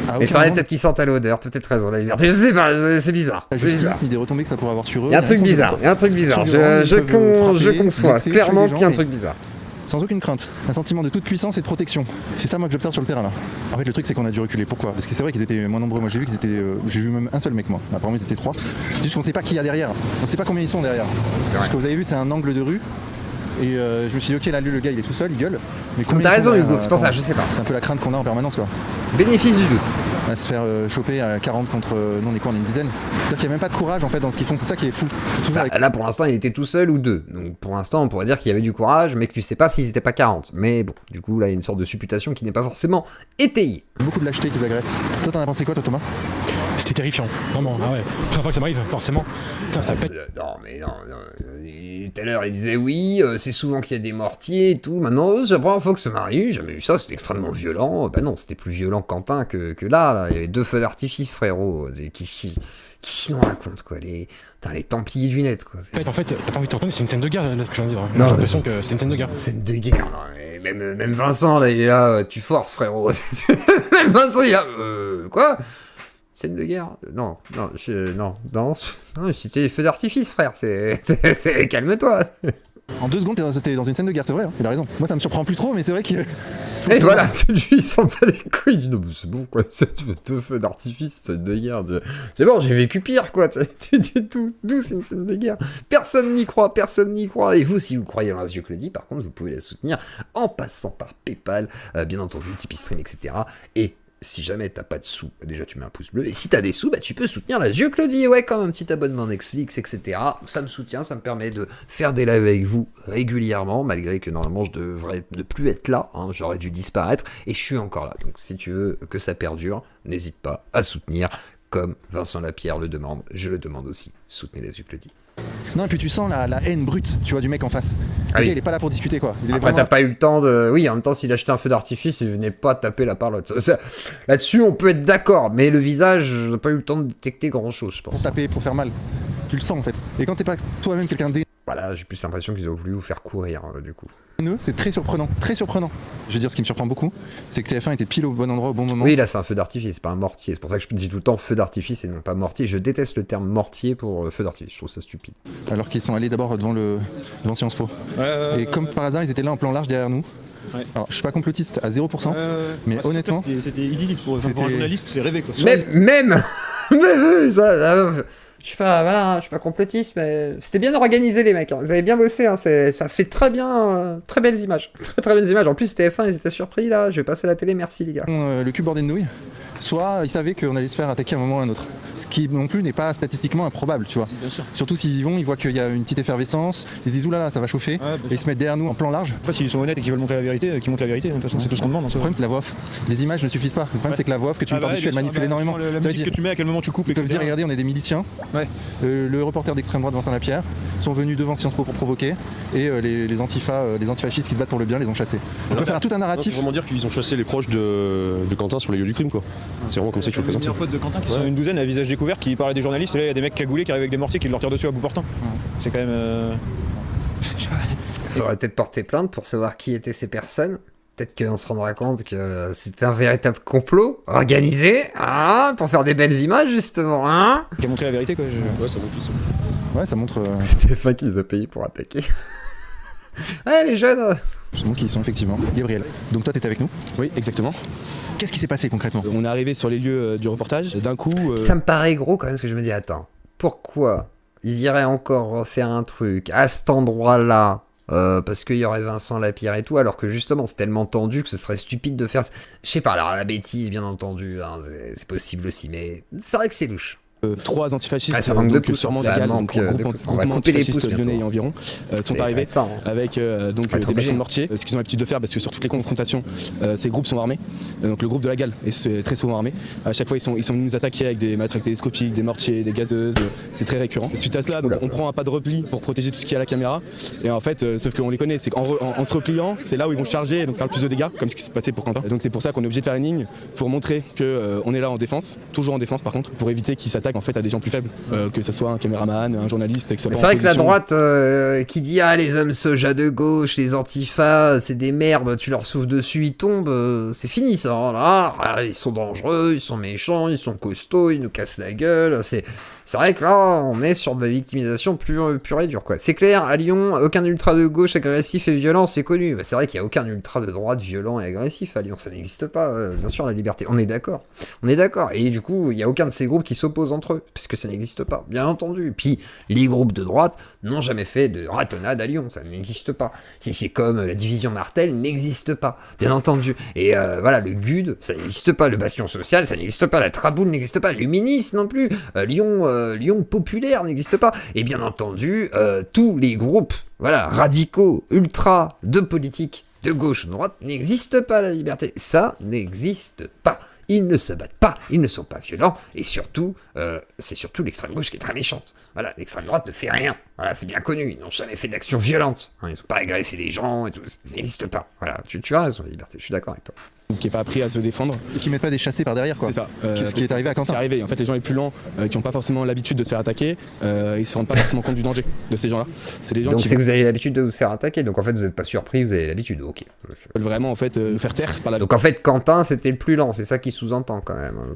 [SPEAKER 3] à aucun
[SPEAKER 1] mais c'est vrai,
[SPEAKER 3] moment.
[SPEAKER 1] peut-être qu'ils sentent à l'odeur, t'as peut-être raison, la liberté. Je sais pas, c'est bizarre.
[SPEAKER 3] La justice, ni des retombées que ça pourrait avoir sur eux.
[SPEAKER 1] Il y a un truc bizarre, je conçois clairement qu'il y a un truc bizarre.
[SPEAKER 3] Sans aucune crainte, un sentiment de toute puissance et de protection. C'est ça moi que j'observe sur le terrain là. En fait le truc c'est qu'on a dû reculer. Pourquoi? Parce que c'est vrai qu'ils étaient moins nombreux. Moi j'ai vu qu'ils étaient. J'ai vu même un seul mec moi. Apparemment ils étaient 3. C'est juste qu'on sait pas qui y a derrière. On sait pas combien ils sont derrière. Ce que vous avez vu c'est un angle de rue. Et je me suis dit ok là lui le gars il est tout seul, il gueule. Mais
[SPEAKER 1] t'as raison Hugo, c'est pour ça, je sais pas.
[SPEAKER 3] C'est un peu la crainte qu'on a en permanence quoi.
[SPEAKER 1] Bénéfice du doute.
[SPEAKER 3] À se faire choper à 40 contre... nous on est quoi, on est une dizaine. C'est-à-dire qu'il n'y a même pas de courage en fait dans ce qu'ils font, c'est ça qui est fou. C'est toujours
[SPEAKER 1] Là pour l'instant il était tout seul ou 2. Donc pour l'instant on pourrait dire qu'il y avait du courage, mais que tu sais pas s'ils étaient pas 40. Mais bon, du coup là il y a une sorte de supputation qui n'est pas forcément étayée.
[SPEAKER 3] Beaucoup de lâcheté qu'ils agressent. Toi t'en as pensé quoi toi Thomas?
[SPEAKER 12] C'était terrifiant, vraiment, ah ouais. Première fois que ça m'arrive, forcément. Putain, ça pète.
[SPEAKER 1] Non mais non, tout à l'heure, il disait oui, c'est souvent qu'il y a des mortiers et tout. Maintenant, c'est la première fois que ça m'arrive, j'ai jamais vu ça, c'était extrêmement violent. Bah non, c'était plus violent que Quentin que là. Il y avait 2 feux d'artifice, frérot. Qui nous raconte, quoi, les Templiers du net, quoi.
[SPEAKER 12] En fait, t'as pas envie de te retourner, c'est une scène de guerre, là, ce que je viens de dire.
[SPEAKER 1] Non,
[SPEAKER 12] j'ai l'impression que c'était une scène de guerre.
[SPEAKER 1] Scène de guerre, non, mais même Vincent, là, il est là, tu forces, frérot. Même Vincent, il est là, quoi? Scène de guerre? Non, c'était des feux d'artifice, frère, calme-toi.
[SPEAKER 3] En 2 secondes, t'es dans une scène de guerre, c'est vrai, hein, il a raison. Moi, ça me surprend plus trop, mais c'est vrai que.
[SPEAKER 1] Et voilà, lui, il s'en bat les couilles. Il dit non, mais c'est bon, quoi. Tu fais 2 feux d'artifice, scène de guerre. C'est bon, j'ai vécu pire, quoi. D'où c'est une scène de guerre. Personne n'y croit. Et vous, si vous croyez en la Claudie, par contre, vous pouvez la soutenir en passant par PayPal, bien entendu, Tipeee Stream, etc. Et si jamais t'as pas de sous, déjà tu mets un pouce bleu, et si t'as des sous, tu peux soutenir la Claudie, ouais, comme un petit abonnement Netflix, etc. Ça me soutient, ça me permet de faire des lives avec vous régulièrement, malgré que normalement je devrais ne plus être là, hein, j'aurais dû disparaître, et je suis encore là. Donc si tu veux que ça perdure, n'hésite pas à soutenir, comme Vincent Lapierre le demande, je le demande aussi, soutenez la Claudie.
[SPEAKER 3] Non, et puis tu sens la haine brute, tu vois, du mec en face.
[SPEAKER 1] Ah oui.
[SPEAKER 3] Il est pas là pour discuter, quoi.
[SPEAKER 1] Après, t'as pas eu le temps de... Oui, en même temps, s'il achetait un feu d'artifice, il venait pas taper la parlotte. Là-dessus, on peut être d'accord, mais le visage, n'a pas eu le temps de détecter grand-chose, je pense.
[SPEAKER 3] Pour taper, pour faire mal. Tu le sens, en fait. Et quand t'es pas toi-même quelqu'un de...
[SPEAKER 1] Voilà, j'ai plus l'impression qu'ils ont voulu vous faire courir, du coup.
[SPEAKER 3] C'est très surprenant, très surprenant. Je veux dire, ce qui me surprend beaucoup, c'est que TF1 était pile au bon endroit au bon moment.
[SPEAKER 1] Oui, là, c'est un feu d'artifice, c'est pas un mortier. C'est pour ça que je dis tout le temps feu d'artifice et non pas mortier. Je déteste le terme mortier pour feu d'artifice, je trouve ça stupide.
[SPEAKER 3] Alors qu'ils sont allés d'abord devant Sciences Po. Et comme par hasard, ils étaient là en plan large derrière nous. Ouais. Alors, je suis pas complotiste à 0%, mais honnêtement...
[SPEAKER 5] C'était idyllique pour un journaliste, c'est rêvé, quoi.
[SPEAKER 1] Même je suis pas complotiste, mais c'était bien organisé, les mecs. Hein. Vous avez bien bossé, hein. Ça fait très bien, très belles images. Très belles images. En plus, TF1, ils étaient surpris, là. Je vais passer à la télé, merci, les gars.
[SPEAKER 3] Le cul bordé de nouilles. Soit ils savaient qu'on allait se faire attaquer à un moment ou à un autre. Ce qui non plus n'est pas statistiquement improbable, tu vois. Bien sûr. Surtout s'ils y vont, ils voient qu'il y a une petite effervescence, ils se disent oulala, ça va chauffer, et ils se mettent derrière nous en plan large.
[SPEAKER 5] Après, s'ils sont honnêtes et qu'ils veulent montrer la vérité, qu'ils montrent la vérité, de toute façon, c'est tout ce qu'on demande.
[SPEAKER 3] Le problème, c'est la voix off. Les images ne suffisent pas. Le problème, c'est que la voix off que tu mets par-dessus, elle manipule énormément.
[SPEAKER 5] La musique que tu mets, à quel moment tu coupes,
[SPEAKER 3] ils peuvent dire, regardez, on est des miliciens. Ouais. Le reporter d'extrême droite Vincent Lapierre sont venus devant Sciences Po pour provoquer, et les antifascistes qui se battent pour le bien les ont chassés. On peut faire tout un narratif.
[SPEAKER 8] On peut vraiment dire qu'ils ont chassé les proches de Quentin sur les lieux du crime, quoi. C'est vraiment comme ça qu'il faut le présenter.
[SPEAKER 5] Les potes de Quentin qui sont une douzaine à visage découvert qui parlaient des journalistes, et là il y a des mecs cagoulés qui arrivent avec des mortiers qui leur tirent dessus à bout portant. C'est quand même...
[SPEAKER 1] Il faudrait peut-être porter plainte pour savoir qui étaient ces personnes. Peut-être qu'on se rendra compte que c'était un véritable complot organisé, hein, pour faire des belles images, justement, hein.
[SPEAKER 5] Qui a montré la vérité, quoi.
[SPEAKER 8] Ouais, ça montre plus.
[SPEAKER 3] Ouais, ça montre...
[SPEAKER 1] C'était TF1 qui les a payés pour attaquer. Ouais, les jeunes.
[SPEAKER 3] C'est moi qui y sont, effectivement. Gabriel, donc toi, t'étais avec nous?
[SPEAKER 7] Oui, exactement.
[SPEAKER 3] Qu'est-ce qui s'est passé concrètement?
[SPEAKER 7] On est arrivé sur les lieux du reportage, d'un coup...
[SPEAKER 1] Ça me paraît gros quand même, parce que je me dis, attends, pourquoi ils iraient encore refaire un truc à cet endroit-là, parce qu'il y aurait Vincent Lapierre et tout, alors que justement c'est tellement tendu que ce serait stupide de faire... Je sais pas, alors la bêtise, bien entendu, hein, c'est possible aussi, mais c'est vrai que c'est louche.
[SPEAKER 7] 3 antifascistes,
[SPEAKER 1] ça manque de pouces,
[SPEAKER 7] sûrement
[SPEAKER 1] ça
[SPEAKER 7] légal,
[SPEAKER 1] manque
[SPEAKER 7] donc
[SPEAKER 1] de pouces. On va
[SPEAKER 7] groupement
[SPEAKER 1] couper les
[SPEAKER 7] antifascistes
[SPEAKER 1] pouces
[SPEAKER 7] lyonnais
[SPEAKER 1] bientôt.
[SPEAKER 7] environ, sont arrivés
[SPEAKER 1] ça, hein.
[SPEAKER 7] avec des bâtons de mortier. Ce qu'ils ont l'habitude de faire, parce que sur toutes les confrontations, ces groupes sont armés. Donc le groupe de la Gale est très souvent armé. À chaque fois, ils sont venus nous attaquer avec des matraques télescopiques, des mortiers, des gazeuses. C'est très récurrent. Suite à cela, donc, on prend un pas de repli pour protéger tout ce qui est à la caméra. Et en fait, sauf qu'on les connaît, c'est qu'en se repliant, c'est là où ils vont charger et donc faire le plus de dégâts, comme ce qui s'est passé pour Quentin. Et donc c'est pour ça qu'on est obligé de faire une ligne pour montrer qu'on est là en défense, toujours en défense par contre, pour éviter qu'ils s'attaquent en fait à des gens plus faibles, que ce soit un caméraman, un journaliste, etc.
[SPEAKER 1] C'est vrai que la droite qui dit les hommes soja de gauche, les antifas, c'est des merdes, tu leur souffles dessus, ils tombent, c'est fini ça. Hein, là, ils sont dangereux, ils sont méchants, ils sont costauds, ils nous cassent la gueule. C'est vrai que là, on est sur de la victimisation pure et dure, quoi. C'est clair, à Lyon, aucun ultra de gauche agressif et violent, c'est connu. Bah, c'est vrai qu'il n'y a aucun ultra de droite violent et agressif à Lyon, ça n'existe pas. Bien sûr, la liberté, on est d'accord. Et du coup, il n'y a aucun de ces groupes qui s'opposent entre eux, puisque ça n'existe pas, bien entendu. Puis, les groupes de droite n'ont jamais fait de ratonnade à Lyon, ça n'existe pas. C'est comme la division Martel n'existe pas, bien entendu. Et voilà, le GUD, ça n'existe pas. Le Bastion Social, ça n'existe pas. La Traboule n'existe pas. L'Humaniste non plus. Lyon populaire n'existe pas. Et bien entendu, tous les groupes radicaux, ultra, de politique, de gauche ou de droite, n'existent pas, la liberté. Ça n'existe pas. Ils ne se battent pas, ils ne sont pas violents, et surtout, c'est surtout l'extrême gauche qui est très méchante. Voilà, l'extrême droite ne fait rien. Voilà, c'est bien connu, ils n'ont jamais fait d'action violente. Hein, ils n'ont pas agressé des gens et tout, ça n'existe pas. Voilà, tu as raison, Liberté, je suis d'accord avec toi.
[SPEAKER 13] Qui n'est pas appris à se défendre.
[SPEAKER 3] Et qui mettent pas des chassés par derrière, quoi.
[SPEAKER 13] C'est ça.
[SPEAKER 3] Ce qui est arrivé à Quentin.
[SPEAKER 13] Ce qui est arrivé. En fait, les gens les plus lents, qui n'ont pas forcément l'habitude de se faire attaquer, ils se rendent pas forcément compte du danger de ces gens-là. C'est les gens
[SPEAKER 1] donc
[SPEAKER 13] qui
[SPEAKER 1] c'est que vous avez l'habitude de vous faire attaquer, donc en fait vous n'êtes pas surpris, vous avez l'habitude, ok.
[SPEAKER 13] veulent vraiment en fait nous faire taire par la
[SPEAKER 1] Donc en fait Quentin c'était le plus lent, c'est ça qui sous-entend quand même. Hein.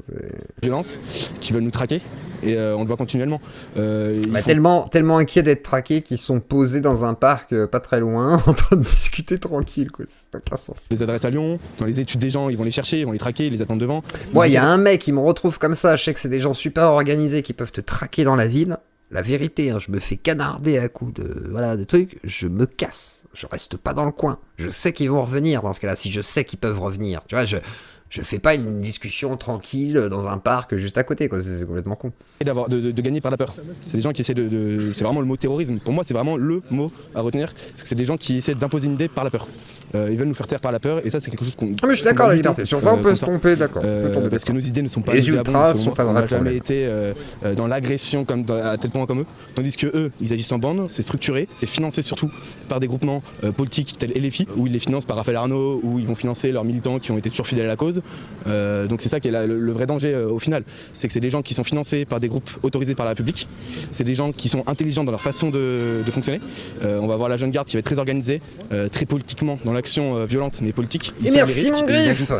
[SPEAKER 13] Violence, qui veulent nous traquer, et on le voit continuellement.
[SPEAKER 1] Tellement inquiets d'être traqués qu'ils sont posés dans un parc pas très loin, en train de discuter tranquille, quoi. Ça n'a pas sens.
[SPEAKER 13] Les adresses à Lyon, dans les études des gens, ils vont les chercher, ils vont les traquer, ils les attendent devant.
[SPEAKER 1] Moi, il y a un mec qui me retrouve comme ça, je sais que c'est des gens super organisés qui peuvent te traquer dans la ville. La vérité, hein, je me fais canarder à coups de trucs, je me casse. Je reste pas dans le coin. Je sais qu'ils vont revenir dans ce cas-là, si je sais qu'ils peuvent revenir. Tu vois, je fais pas une discussion tranquille dans un parc juste à côté, quoi. C'est complètement con.
[SPEAKER 13] Et de gagner par la peur. C'est des gens qui essaient c'est vraiment le mot terrorisme. Pour moi, c'est vraiment le mot à retenir. C'est que c'est des gens qui essaient d'imposer une idée par la peur. Ils veulent nous faire taire par la peur, et ça, c'est quelque chose qu'on.
[SPEAKER 1] Ah, mais je suis d'accord, la liberté. Sur ça, on peut se tromper, d'accord.
[SPEAKER 13] Parce que nos idées ne sont pas.
[SPEAKER 1] Les ultras sont un vrai
[SPEAKER 13] problème. On n'a jamais
[SPEAKER 1] problème.
[SPEAKER 13] été dans l'agression à tel point comme eux. Tandis que eux, ils agissent en bande, c'est structuré, c'est financé surtout par des groupements politiques tels LFI, où ils les financent par Raphaël Arnaud, où ils vont financer leurs militants qui ont été toujours fidèles à la cause. Donc c'est ça qui est le vrai danger au final, c'est que c'est des gens qui sont financés par des groupes autorisés par la République, c'est des gens qui sont intelligents dans leur façon de fonctionner. On va voir la jeune garde qui va être très organisée, très politiquement dans l'action violente mais politique.
[SPEAKER 1] Et merci mon Griff.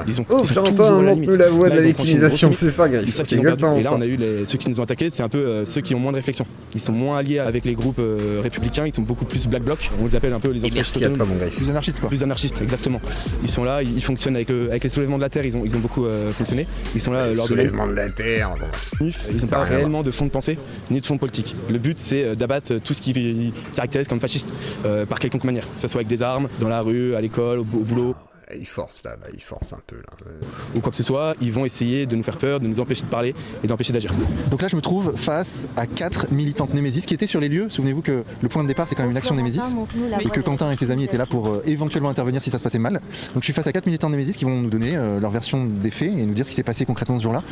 [SPEAKER 1] J'entends non plus la voix de la victimisation, c'est ça Griff. C'est exactement
[SPEAKER 13] et là
[SPEAKER 1] ça.
[SPEAKER 13] on a eu ceux qui nous ont attaqués, c'est un peu ceux qui ont moins de réflexion. Ils sont moins alliés avec les groupes républicains, ils sont beaucoup plus black bloc, on les appelle un peu les antifascistes autonomes.
[SPEAKER 3] Plus anarchistes, quoi.
[SPEAKER 13] Plus anarchistes, exactement. Ils sont là, ils fonctionnent avec les soulèvements de la terre, ils ont beaucoup fonctionné. Ils sont là lors de
[SPEAKER 1] soulèvement de la terre.
[SPEAKER 13] Ils n'ont pas réellement de fond de pensée ni de fond politique. Le but c'est d'abattre tout ce qui caractérise comme fasciste par quelconque manière, que ce soit avec des armes, dans la rue, à l'école, au boulot.
[SPEAKER 1] Ils forcent là, ils forcent un peu là.
[SPEAKER 13] Ou quoi que ce soit, ils vont essayer de nous faire peur, de nous empêcher de parler et d'empêcher d'agir.
[SPEAKER 3] Donc là je me trouve face à 4 militantes Némésis qui étaient sur les lieux. Souvenez-vous que le point de départ c'est quand même une action Némésis et que Quentin et ses amis étaient là pour éventuellement intervenir si ça se passait mal. Donc je suis face à 4 militants Némésis qui vont nous donner leur version des faits et nous dire ce qui s'est passé concrètement ce jour-là.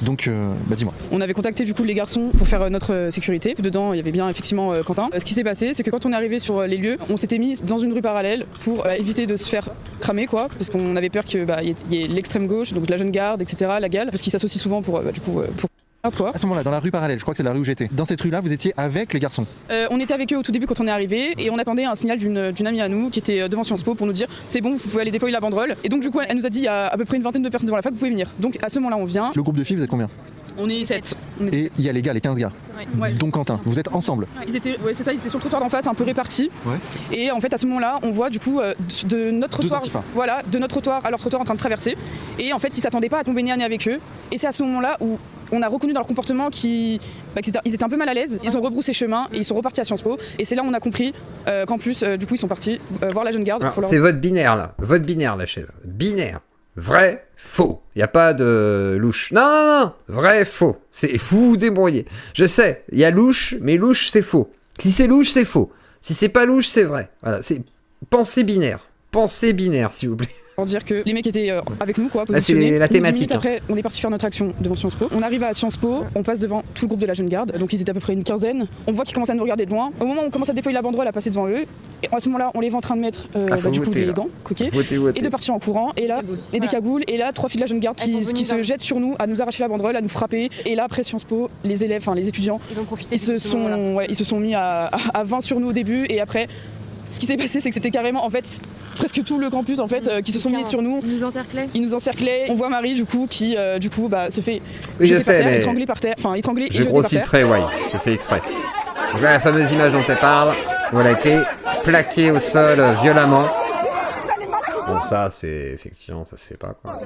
[SPEAKER 3] Donc dis-moi.
[SPEAKER 4] On avait contacté du coup les garçons pour faire notre sécurité. Dedans il y avait bien effectivement Quentin. Ce qui s'est passé c'est que quand on est arrivé sur les lieux, on s'était mis dans une rue parallèle pour éviter de se faire cramer quoi, parce qu'on avait peur qu'il y ait l'extrême gauche, donc la jeune garde, etc., la GAL, parce qu'ils s'associent souvent pour quoi.
[SPEAKER 3] À ce moment-là, dans la rue parallèle, je crois que c'est la rue où j'étais. Dans cette rue-là, vous étiez avec les garçons.
[SPEAKER 4] On était avec eux au tout début quand on est arrivé et on attendait un signal d'une amie à nous qui était devant Sciences Po pour nous dire c'est bon, vous pouvez aller déployer la banderole. Et donc du coup, elle nous a dit il y a à peu près une vingtaine de personnes devant la fac, vous pouvez venir. Donc à ce moment-là, on vient.
[SPEAKER 3] Le groupe de filles, vous êtes combien?
[SPEAKER 4] On est 7.
[SPEAKER 3] Et il y a les gars, les 15 gars.
[SPEAKER 4] Ouais.
[SPEAKER 3] Donc Quentin, vous êtes ensemble.
[SPEAKER 4] Ils étaient sur le trottoir d'en face, un peu répartis.
[SPEAKER 3] Ouais.
[SPEAKER 4] Et en fait, à ce moment-là, on voit du coup de notre trottoir, de notre trottoir à leur trottoir en train de traverser. Et en fait, ils s'attendaient pas à tomber nez à nez avec eux. Et c'est à ce moment-là où on a reconnu dans leur comportement qu'ils étaient un peu mal à l'aise. Ils ont rebroussé chemin et ils sont repartis à Sciences Po. Et c'est là où on a compris qu'en plus, du coup, ils sont partis voir la jeune garde.
[SPEAKER 1] Alors, c'est votre binaire là, votre binaire la chaise. Binaire. Vrai, faux. Il n'y a pas de louche. Non, vrai, faux. C'est vous vous débrouillez. Je sais, il y a louche, mais louche, c'est faux. Si c'est louche, c'est faux. Si c'est pas louche, c'est vrai. Voilà, c'est pensée binaire. Pensée binaire, s'il vous plaît.
[SPEAKER 4] Pour dire que les mecs étaient avec nous, quoi,
[SPEAKER 1] positionnés. C'est la thématique.
[SPEAKER 4] Après, on est parti faire notre action devant Sciences Po. On arrive à Sciences Po, on passe devant tout le groupe de la jeune garde, donc ils étaient à peu près une quinzaine. On voit qu'ils commencent à nous regarder de loin. Au moment où on commence à déployer la banderole, à passer devant eux, et à ce moment-là, on les voit en train de mettre des gants, et de partir en courant. Et là, et des cagoules. Et là, 3 filles de la jeune garde qui se jettent sur nous, à nous arracher la banderole, à nous frapper. Et là, après Sciences Po, les élèves, enfin les étudiants, ils se sont mis à 20 sur nous au début, et après. Ce qui s'est passé, c'est que c'était carrément, en fait, presque tout le campus, en fait, qui se sont mis sur nous. Ils nous encerclaient. On voit Marie, du coup, qui, se fait jeter par terre, étrangler par terre. Enfin, étrangler et
[SPEAKER 1] jeter par terre. Je grossis le trait, ouais, c'est fait exprès. Donc là, la fameuse image dont elle parle, où elle a été plaquée au sol violemment. Bon, ça, c'est effectivement, ça se fait pas, quoi.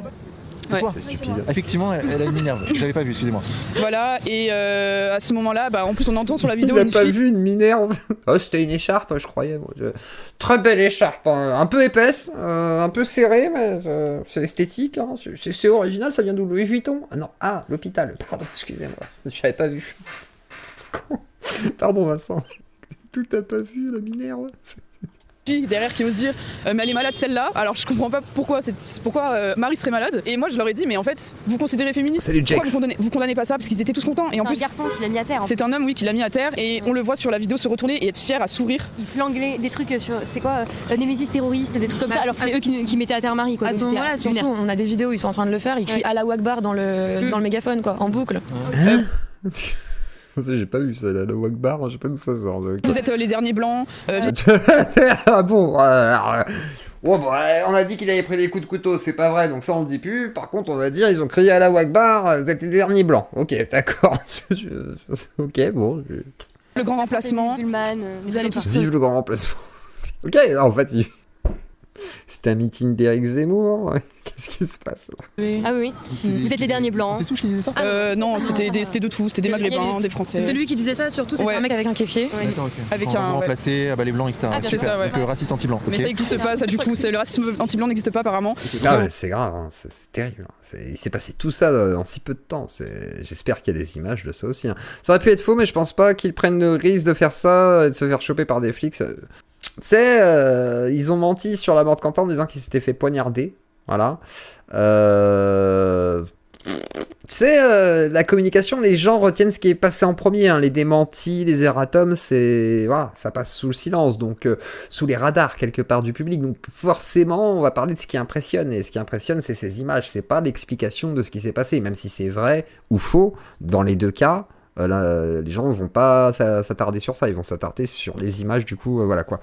[SPEAKER 3] C'est stupide. Effectivement, elle a une minerve. J'avais pas vu, excusez-moi.
[SPEAKER 4] Voilà, et à ce moment-là, en plus on entend sur la vidéo
[SPEAKER 1] une fille... vu une minerve. Oh, c'était une écharpe, je croyais. Très belle écharpe, hein. Un peu épaisse, un peu serrée, mais c'est esthétique. Hein. C'est original, ça vient d'où? Louis Vuitton? Ah non, l'hôpital. Pardon, excusez-moi, je n'avais pas vu. Pardon Vincent. Tout t'as pas vu la minerve?
[SPEAKER 4] fille derrière qui ose dire mais elle est malade celle-là. Alors je comprends pas pourquoi Marie serait malade. Et moi je leur ai dit mais en fait vous considérez féministe, pourquoi vous condamnez pas ça, parce qu'ils étaient tous contents. Et en plus
[SPEAKER 14] c'est un garçon qui l'a mis à terre.
[SPEAKER 4] C'est un homme qui l'a mis à terre et on le voit sur la vidéo se retourner et être fier à sourire.
[SPEAKER 14] Il se langlait des trucs sur c'est quoi Némésis terroriste, des trucs comme ça, alors que c'est eux qui mettaient à terre Marie quoi.
[SPEAKER 15] À ce moment-là surtout on a des vidéos où ils sont en train de le faire, ils crient Allahu Akbar dans le mégaphone quoi, en boucle.
[SPEAKER 1] J'ai pas vu ça, la Wakbar, je sais pas d'où ça sort.
[SPEAKER 4] Vous êtes les derniers blancs.
[SPEAKER 1] Ah bon, on a dit qu'il avait pris des coups de couteau, c'est pas vrai, donc ça on le dit plus. Par contre, on va dire, ils ont crié à la Wakbar, vous êtes les derniers blancs. Ok, d'accord. Ok, bon.
[SPEAKER 4] Le grand remplacement.
[SPEAKER 14] Vous allez tous
[SPEAKER 1] vive le grand remplacement. Ok, en fait, c'était un meeting d'Éric Zemmour. Qu'est-ce qui se passe là?
[SPEAKER 14] Ah oui, vous êtes les derniers blancs.
[SPEAKER 3] C'est Souche qui disait ça?
[SPEAKER 4] Non, c'était de tout, c'était des Maghrébins, des Français.
[SPEAKER 15] Celui qui disait ça surtout, c'était un mec avec un kéfier.
[SPEAKER 3] D'accord, ok.
[SPEAKER 4] Avec un
[SPEAKER 3] remplacé à balai blanc, etc.
[SPEAKER 4] C'est ça, ouais.
[SPEAKER 3] Donc raciste anti-blanc.
[SPEAKER 4] Mais ça n'existe pas, ça du coup, le racisme anti-blanc n'existe pas apparemment.
[SPEAKER 1] Ah mais c'est grave, hein. C'est terrible. Il s'est passé tout ça en si peu de temps. J'espère qu'il y a des images de ça aussi. Hein. Ça aurait pu être faux, mais je pense pas qu'ils prennent le risque de faire ça et de se faire choper par des flics. Tu sais, ils ont menti sur la mort de Quentin en disant qu'il s'était fait poignarder. Voilà. Tu sais, la communication, les gens retiennent ce qui est passé en premier. Hein. Les démentis, les erratums, voilà, ça passe sous le silence, donc sous les radars quelque part du public. Donc forcément, on va parler de ce qui impressionne. Et ce qui impressionne, c'est ces images. C'est pas l'explication de ce qui s'est passé, même si c'est vrai ou faux. Dans les deux cas. Là, les gens vont pas s'attarder sur ça, ils vont s'attarder sur les images, du coup, voilà quoi.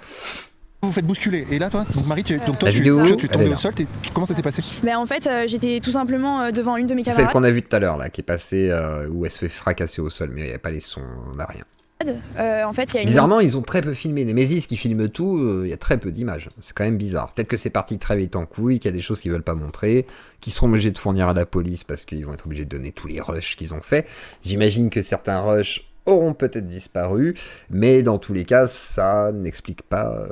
[SPEAKER 3] Vous vous faites bousculer, et là toi, donc Marie, tu tombes au sol, comment ça s'est passé?
[SPEAKER 15] En fait, j'étais tout simplement devant une de mes
[SPEAKER 1] camarades. C'est celle qu'on a vue tout à l'heure, là, qui est passée, où elle se fait fracasser au sol, mais il n'y a pas les sons, on n'a rien.
[SPEAKER 15] En fait,
[SPEAKER 1] bizarrement, ils ont très peu filmé. Nemesis qui filme tout, il y a très peu d'images. C'est quand même bizarre. Peut-être que c'est parti très vite en couille, qu'il y a des choses qu'ils veulent pas montrer, qu'ils seront obligés de fournir à la police parce qu'ils vont être obligés de donner tous les rushs qu'ils ont fait. J'imagine que certains rushs auront peut-être disparu, mais dans tous les cas, ça n'explique pas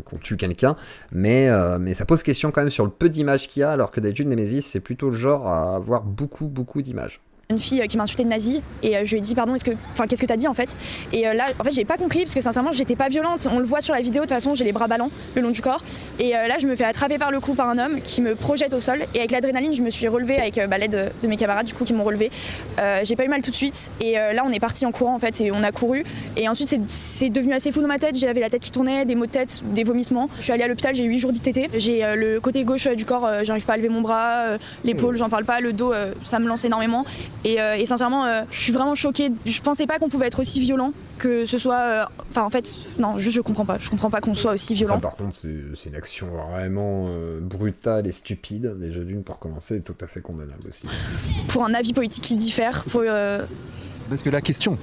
[SPEAKER 1] qu'on tue quelqu'un. Mais ça pose question quand même sur le peu d'images qu'il y a, alors que d'habitude, Nemesis, c'est plutôt le genre à avoir beaucoup d'images.
[SPEAKER 15] Une fille qui m'a insulté de nazi et je lui ai dit pardon, qu'est-ce que t'as dit en fait? Et là en fait j'ai pas compris parce que sincèrement j'étais pas violente, on le voit sur la vidéo, de toute façon j'ai les bras ballants le long du corps et là je me fais attraper par le cou par un homme qui me projette au sol et avec l'adrénaline je me suis relevée avec l'aide de mes camarades du coup qui m'ont relevée. J'ai pas eu mal tout de suite et là on est parti en courant en fait et on a couru et ensuite c'est devenu assez fou dans ma tête, j'avais la tête qui tournait, des maux de tête, des vomissements. Je suis allée à l'hôpital, j'ai eu 8 jours d'ITT, j'ai le côté gauche du corps, j'arrive pas à lever mon bras, l'épaule j'en parle pas, le dos ça me lance énormément et sincèrement je suis vraiment choquée, je pensais pas qu'on pouvait être aussi violent, que ce soit en fait non je comprends pas qu'on soit aussi violent.
[SPEAKER 1] Ça, par contre c'est une action vraiment brutale et stupide, déjà d'une pour commencer, tout à fait condamnable aussi.
[SPEAKER 15] Pour un avis politique qui diffère,
[SPEAKER 3] parce que la question,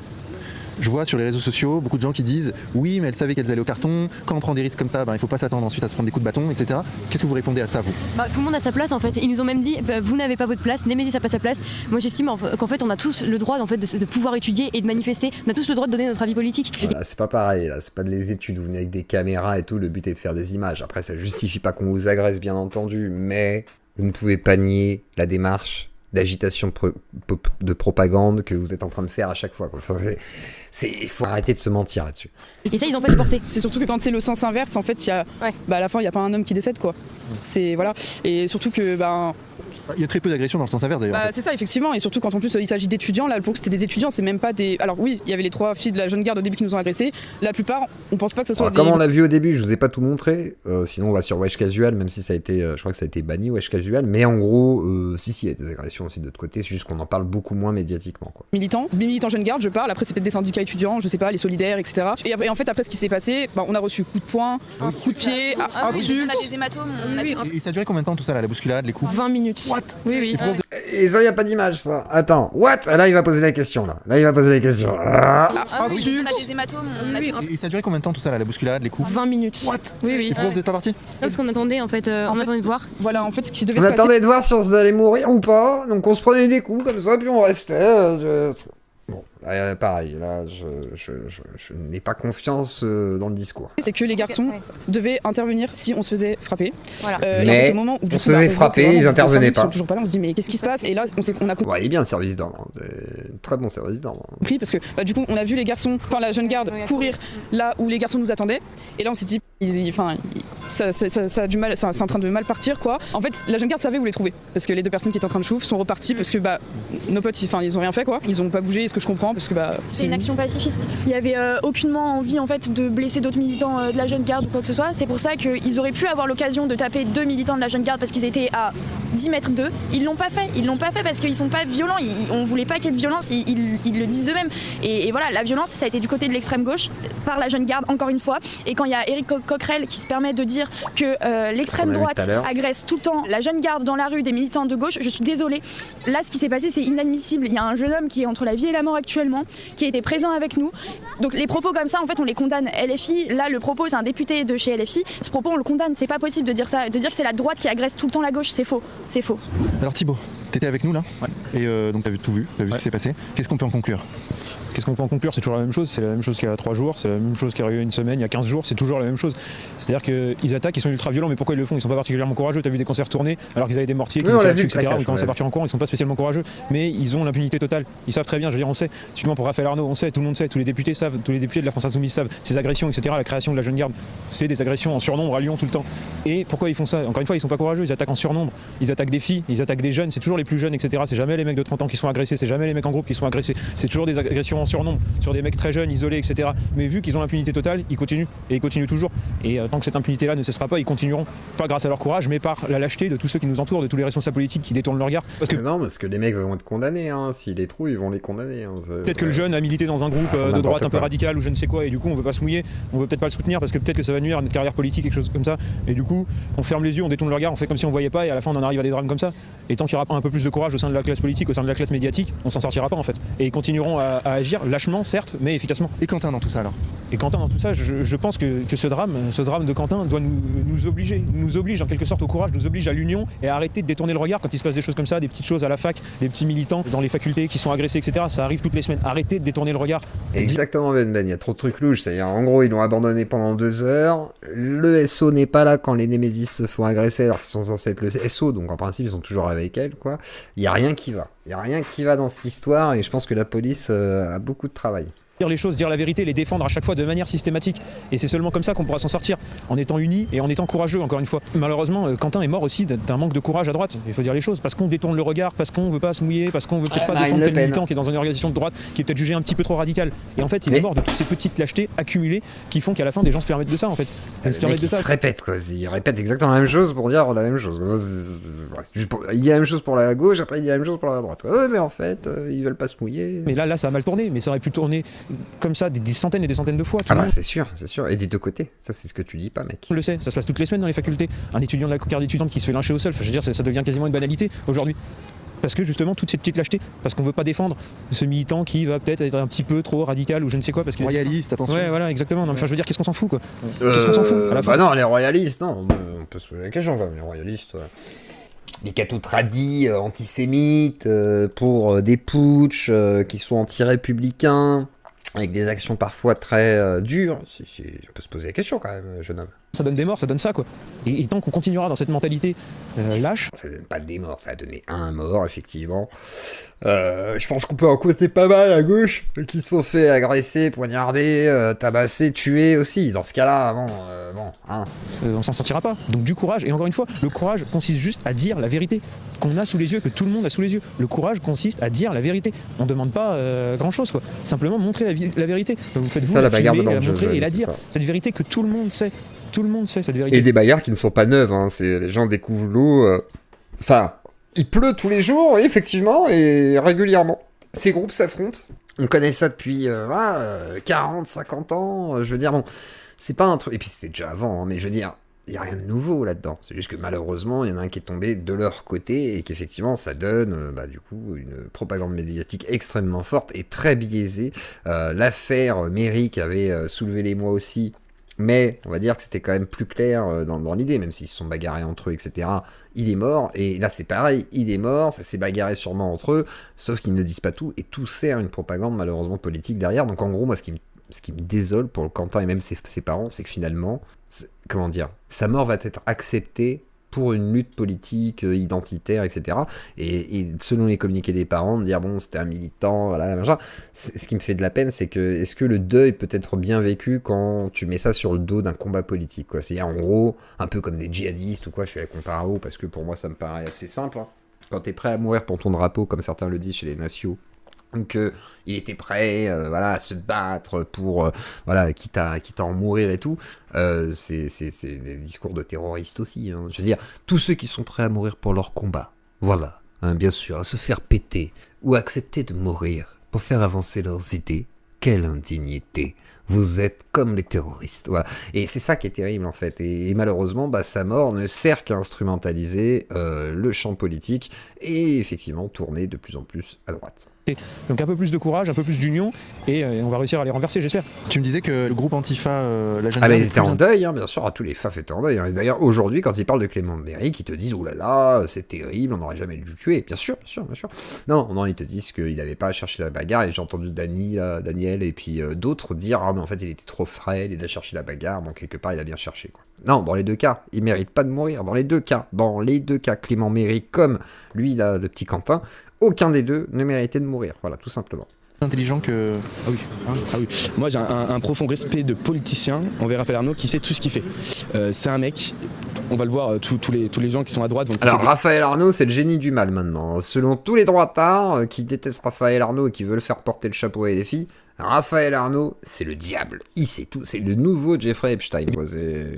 [SPEAKER 3] je vois sur les réseaux sociaux beaucoup de gens qui disent oui mais elles savaient qu'elles allaient au carton, quand on prend des risques comme ça il faut pas s'attendre ensuite à se prendre des coups de bâton, etc. Qu'est-ce que vous répondez à ça vous?
[SPEAKER 14] Tout le monde a sa place en fait, ils nous ont même dit vous n'avez pas votre place, Nemesis n'a pas sa place. Moi j'estime qu'en fait on a tous le droit en fait, de pouvoir étudier et de manifester, on a tous le droit de donner notre avis politique.
[SPEAKER 1] Voilà, c'est pas pareil, là, c'est pas des études, vous venez avec des caméras et tout, le but est de faire des images. Après ça justifie pas qu'on vous agresse bien entendu, mais vous ne pouvez pas nier la démarche d'agitation de propagande que vous êtes en train de faire à chaque fois. Il faut arrêter de se mentir là-dessus.
[SPEAKER 14] Et ça, ils n'ont pas supporté.
[SPEAKER 4] C'est surtout que quand c'est le sens inverse, en fait, à la fin, il n'y a pas un homme qui décède, quoi. Voilà. Et surtout que...
[SPEAKER 3] il y a très peu d'agressions dans le sens inverse d'ailleurs.
[SPEAKER 4] C'est ça effectivement, et surtout quand en plus il s'agit d'étudiants, là pour que c'était des étudiants, c'est même pas des... Alors oui, il y avait les 3 filles de la jeune garde au début qui nous ont agressés, la plupart on pense pas que ce soit
[SPEAKER 1] Comme on l'a vu au début, je vous ai pas tout montré, sinon on va sur Wesh Casual, même si ça a été, je crois que ça a été banni Wesh Casual, mais en gros, si il y a des agressions aussi de l'autre côté, c'est juste qu'on en parle beaucoup moins médiatiquement quoi.
[SPEAKER 4] Militants jeune garde, je parle, après c'est peut-être des syndicats étudiants, je sais pas, les solidaires, etc. Et en fait après ce qui s'est passé, on a reçu coup de poing, coup de pied, insultes.
[SPEAKER 15] On a des hématomes,
[SPEAKER 3] Et ça a duré combien de temps tout ça là, la bousculade, les coups?
[SPEAKER 15] 20 minutes.
[SPEAKER 3] What?
[SPEAKER 15] Oui.
[SPEAKER 1] Et ça, y a pas d'image, ça. Attends, what? Là, il va poser la question, là. Là, il va poser la question.
[SPEAKER 15] On a des hématomes.
[SPEAKER 3] Et ça a duré combien de temps tout ça, là, la bousculade, les coups?
[SPEAKER 15] 20 minutes.
[SPEAKER 3] What?
[SPEAKER 15] Oui.
[SPEAKER 3] Et pourquoi vous êtes pas partis?
[SPEAKER 14] Parce qu'on attendait, en fait, on attendait de voir.
[SPEAKER 4] Voilà, en fait, ce qui devait se
[SPEAKER 1] passer. On
[SPEAKER 4] passer...
[SPEAKER 1] attendait de voir si on allait mourir ou pas. Donc, on se prenait des coups, comme ça, puis on restait. Bon, Pareil, là, je n'ai pas confiance dans le discours.
[SPEAKER 4] C'est que les garçons devaient intervenir si on se faisait frapper.
[SPEAKER 15] Voilà.
[SPEAKER 1] Mais
[SPEAKER 4] au moment où,
[SPEAKER 1] on se faisait frapper, ils intervenaient pas.
[SPEAKER 4] Ils sont toujours pas là, on se dit mais qu'est-ce qui se passe? Et là, on a
[SPEAKER 1] compris. Ouais, il est bien le service d'ordre, très bon service d'ordre.
[SPEAKER 4] Parce que du coup, on a vu les garçons, enfin la jeune garde courir là où les garçons nous attendaient, et là on s'est dit, ça a du mal, c'est en train de mal partir quoi. En fait, la jeune garde savait où les trouver, parce que les deux personnes qui étaient en train de chouffer sont reparties parce que nos potes, ils ont rien fait quoi, ils ont pas bougé, ce que je comprends, parce que
[SPEAKER 15] c'est une action pacifiste. Il y avait aucunement envie en fait de blesser d'autres militants de la jeune garde ou quoi que ce soit. C'est pour ça qu'ils auraient pu avoir l'occasion de taper 2 militants de la jeune garde parce qu'ils étaient à 10 mètres d'eux. Ils l'ont pas fait parce qu'ils sont pas violents. On voulait pas qu'il y ait de violence. Ils le disent eux-mêmes. Et voilà, la violence, ça a été du côté de l'extrême gauche par la jeune garde encore une fois. Et quand il y a Éric Coquerel qui se permet de dire que l'extrême droite agresse tout le temps la jeune garde dans la rue des militants de gauche, je suis désolée. Là, ce qui s'est passé, c'est inadmissible. Il y a un jeune homme qui est entre la vie et la mort actuellement, qui a été présent avec nous. Donc les propos comme ça, en fait, on les condamne. LFI, là, le propos, c'est un député de chez LFI. Ce propos, on le condamne. C'est pas possible de dire ça, de dire que c'est la droite qui agresse tout le temps la gauche. C'est faux. C'est faux.
[SPEAKER 3] Alors Thibaut, t'étais avec nous là, et donc t'as tout vu, t'as vu ce qui s'est passé. Qu'est-ce qu'on peut en conclure?
[SPEAKER 5] Qu'est-ce qu'on peut en conclure? C'est toujours la même chose, c'est la même chose qu'il y a 3 jours, c'est la même chose qu'il y a eu une semaine, il y a 15 jours, c'est toujours la même chose. C'est-à-dire qu'ils attaquent, ils sont ultra violents, mais pourquoi ils le font? Ils sont pas particulièrement courageux. T'as vu des concerts tournés alors qu'ils avaient des mortiers, etc. Ils commencent à partir en courant, ils sont pas spécialement courageux, mais ils ont l'impunité totale. Ils savent très bien, je veux dire, on sait, typiquement pour Raphaël Arnaud, on sait, tout le monde sait, tous les députés savent, tous les députés de la France Insoumise savent, ces agressions, etc. La création de la jeune garde, c'est des agressions en surnombre à Lyon tout le temps. Et pourquoi ils font ça? Encore une fois, ils sont pas courageux, ils attaquent en surnombre, ils attaquent des filles, ils attaquent des jeunes, c'est toujours les plus jeunes, etc. C'est jamais les mecs de 30 ans qui sont agressés, c'est jamais les mecs en groupe qui sont agressés, c'est toujours des agressions en surnombre sur des mecs très jeunes, isolés, etc. Mais vu qu'ils ont l'impunité totale, ils continuent, et ils continuent toujours. Et tant que cette impunité-là ne cessera pas, ils continueront, pas grâce à leur courage, mais par la lâcheté de tous ceux qui nous entourent, de tous les responsables politiques qui détournent le regard.
[SPEAKER 1] Parce que les mecs vont être condamnés, hein. S'ils les trouvent, ils vont les condamner. Hein.
[SPEAKER 5] Peut-être que le jeune a milité dans un groupe de droite un peu radical ou je ne sais quoi, et du coup on veut pas se mouiller, on veut peut-être pas le soutenir parce que peut-être que ça va nuire à notre carrière politique, quelque chose comme ça. Et du coup, on ferme les yeux, on détourne le regard, on fait comme si on voyait pas, et à la fin on en arrive à des drames comme ça. Et tant qu'il y aura pas un peu plus de courage au sein de la classe politique, au sein de la classe médiatique, on s'en sortira pas en fait. Et ils continueront à agir lâchement, certes, mais efficacement.
[SPEAKER 3] Et Quentin dans tout ça alors?
[SPEAKER 5] Et Quentin dans tout ça, je pense que ce drame de Quentin doit nous oblige en quelque sorte au courage, nous oblige à l'union et à arrêter de détourner le regard quand il se passe des choses comme ça, des petites choses à la fac, des petits militants dans les facultés qui sont agressés, etc. Ça arrive toutes les semaines. Arrêtez de détourner le regard.
[SPEAKER 1] Exactement, Ben, il y a trop de trucs louches. C'est-à-dire, en gros, ils l'ont abandonné pendant 2 heures. Le SO n'est pas là quand les Némésis se font agresser alors qu'ils sont censés être le SO, donc en principe, ils sont toujours avec elle, quoi. Il y a rien qui va. Il y a rien qui va dans cette histoire et je pense que la police a beaucoup de travail.
[SPEAKER 5] Dire les choses, dire la vérité, les défendre à chaque fois de manière systématique. Et c'est seulement comme ça qu'on pourra s'en sortir, en étant unis et en étant courageux, encore une fois. Malheureusement, Quentin est mort aussi d'un manque de courage à droite, il faut dire les choses, parce qu'on détourne le regard, parce qu'on veut pas se mouiller, parce qu'on veut peut-être pas défendre tel militant qui est dans une organisation de droite, qui est peut-être jugé un petit peu trop radical. Et en fait, il est mort de toutes ces petites lâchetés accumulées qui font qu'à la fin, des gens se permettent de ça, en fait.
[SPEAKER 1] Ils se répètent, quoi. Ils répètent exactement la même chose pour dire la même chose. Il dit la même chose pour la gauche, après il dit la même chose pour la droite. Mais en fait, ils veulent pas se mouiller.
[SPEAKER 5] Mais là, ça a mal tourné, mais ça aurait pu tourner comme ça des centaines et des centaines de fois.
[SPEAKER 1] C'est sûr, et des deux côtés. Ça, c'est ce que tu dis pas, mec.
[SPEAKER 5] On le sait, ça se passe toutes les semaines dans les facultés. Un étudiant de la carte d'étudiante qui se fait lyncher au sol, je veux dire, ça devient quasiment une banalité aujourd'hui. Parce que justement, toute cette petite lâcheté, parce qu'on veut pas défendre ce militant qui va peut-être être un petit peu trop radical ou je ne sais quoi. Parce que...
[SPEAKER 3] Royaliste, attention.
[SPEAKER 5] Ouais, voilà, exactement. Non, enfin, je veux dire, qu'est-ce qu'on s'en fout, quoi? Qu'est-ce qu'on s'en fout à la fin?
[SPEAKER 1] Bah non, les royalistes, non, on peut se poser la question, quand même, les royalistes. Les cathotradis antisémites pour des putschs qui sont anti-républicains, avec des actions parfois très dures. On peut se poser la question quand même, jeune homme.
[SPEAKER 5] Ça donne des morts, ça donne ça, quoi. Et tant qu'on continuera dans cette mentalité lâche...
[SPEAKER 1] Ça donne pas des morts, ça a donné un mort, effectivement. Je pense qu'on peut en côté pas mal à gauche, qui se sont fait agresser, poignarder, tabasser, tuer aussi. Dans ce cas-là,
[SPEAKER 5] on s'en sortira pas. Donc du courage, et encore une fois, le courage consiste juste à dire la vérité qu'on a sous les yeux, que tout le monde a sous les yeux. Le courage consiste à dire la vérité. On demande pas grand-chose, quoi. Simplement montrer la vérité. Vous faites vous,
[SPEAKER 1] ça, la bagarre de
[SPEAKER 5] la montrer et la dire. Cette vérité que tout le monde sait. Tout le monde sait cette vérité.
[SPEAKER 1] Et des bagarres qui ne sont pas neuves, hein. C'est les gens découvrent l'eau. Enfin, il pleut tous les jours, effectivement, et régulièrement. Ces groupes s'affrontent. On connaît ça depuis 40, 50 ans. Je veux dire, bon, c'est pas un truc. Et puis c'était déjà avant, hein, mais je veux dire, il n'y a rien de nouveau là-dedans. C'est juste que malheureusement, il y en a un qui est tombé de leur côté et qu'effectivement, ça donne du coup une propagande médiatique extrêmement forte et très biaisée. L'affaire Méry qui avait soulevé les mois aussi. Mais on va dire que c'était quand même plus clair dans l'idée, même s'ils se sont bagarrés entre eux, etc. Il est mort, et là c'est pareil, il est mort, ça s'est bagarré sûrement entre eux, sauf qu'ils ne disent pas tout, et tout sert une propagande malheureusement politique derrière. Donc en gros, moi ce qui me désole pour le Quentin et même ses parents, c'est que finalement, comment dire, sa mort va être acceptée pour une lutte politique, identitaire, etc. Et selon les communiqués des parents, de dire bon, c'était un militant, voilà, machin. Ce qui me fait de la peine, c'est que est-ce que le deuil peut être bien vécu quand tu mets ça sur le dos d'un combat politique, quoi. C'est en gros un peu comme des djihadistes ou quoi. Je fais la comparaison parce que pour moi ça me paraît assez simple. Hein. Quand t'es prêt à mourir pour ton drapeau, comme certains le disent chez les nationaux. Donc il était prêt à se battre pour quitte à en mourir et tout. C'est des discours de terroristes aussi. Hein. Je veux dire, tous ceux qui sont prêts à mourir pour leur combat, voilà, hein, bien sûr, à se faire péter ou à accepter de mourir pour faire avancer leurs idées, quelle indignité! Vous êtes comme les terroristes. Voilà. Et c'est ça qui est terrible en fait. Et malheureusement, sa mort ne sert qu'à instrumentaliser le champ politique et effectivement tourner de plus en plus à droite.
[SPEAKER 5] Donc un peu plus de courage, un peu plus d'union, et on va réussir à les renverser, j'espère.
[SPEAKER 3] Tu me disais que le groupe Antifa, la jeune
[SPEAKER 1] ils étaient en deuil, hein, bien sûr, tous les FAF étaient en deuil. Hein. Et d'ailleurs, aujourd'hui, quand ils parlent de Clément Berry, ils te disent « Oh là là, c'est terrible, on n'aurait jamais dû le tuer. » Bien sûr. Non, ils te disent qu'il n'avait pas cherché la bagarre, et j'ai entendu Daniel et puis d'autres dire « Ah, mais en fait, il était trop frêle, il a cherché la bagarre, bon, quelque part, il a bien cherché. » quoi. Non, dans les deux cas, il mérite pas de mourir, dans les deux cas, Clément Berry comme lui, là, le petit Quentin, aucun des deux ne méritait de mourir, voilà, tout simplement.
[SPEAKER 3] Intelligent que...
[SPEAKER 13] Ah oui. Moi j'ai un profond respect de politicien envers Raphaël Arnaud qui sait tout ce qu'il fait. C'est un mec, on va le voir, tous les gens qui sont à droite vont...
[SPEAKER 1] Alors Raphaël Arnaud, c'est le génie du mal maintenant. Selon tous les droitards qui détestent Raphaël Arnaud et qui veulent faire porter le chapeau à LFI, Raphaël Arnaud, c'est le diable. Il sait tout. C'est le nouveau Jeffrey Epstein.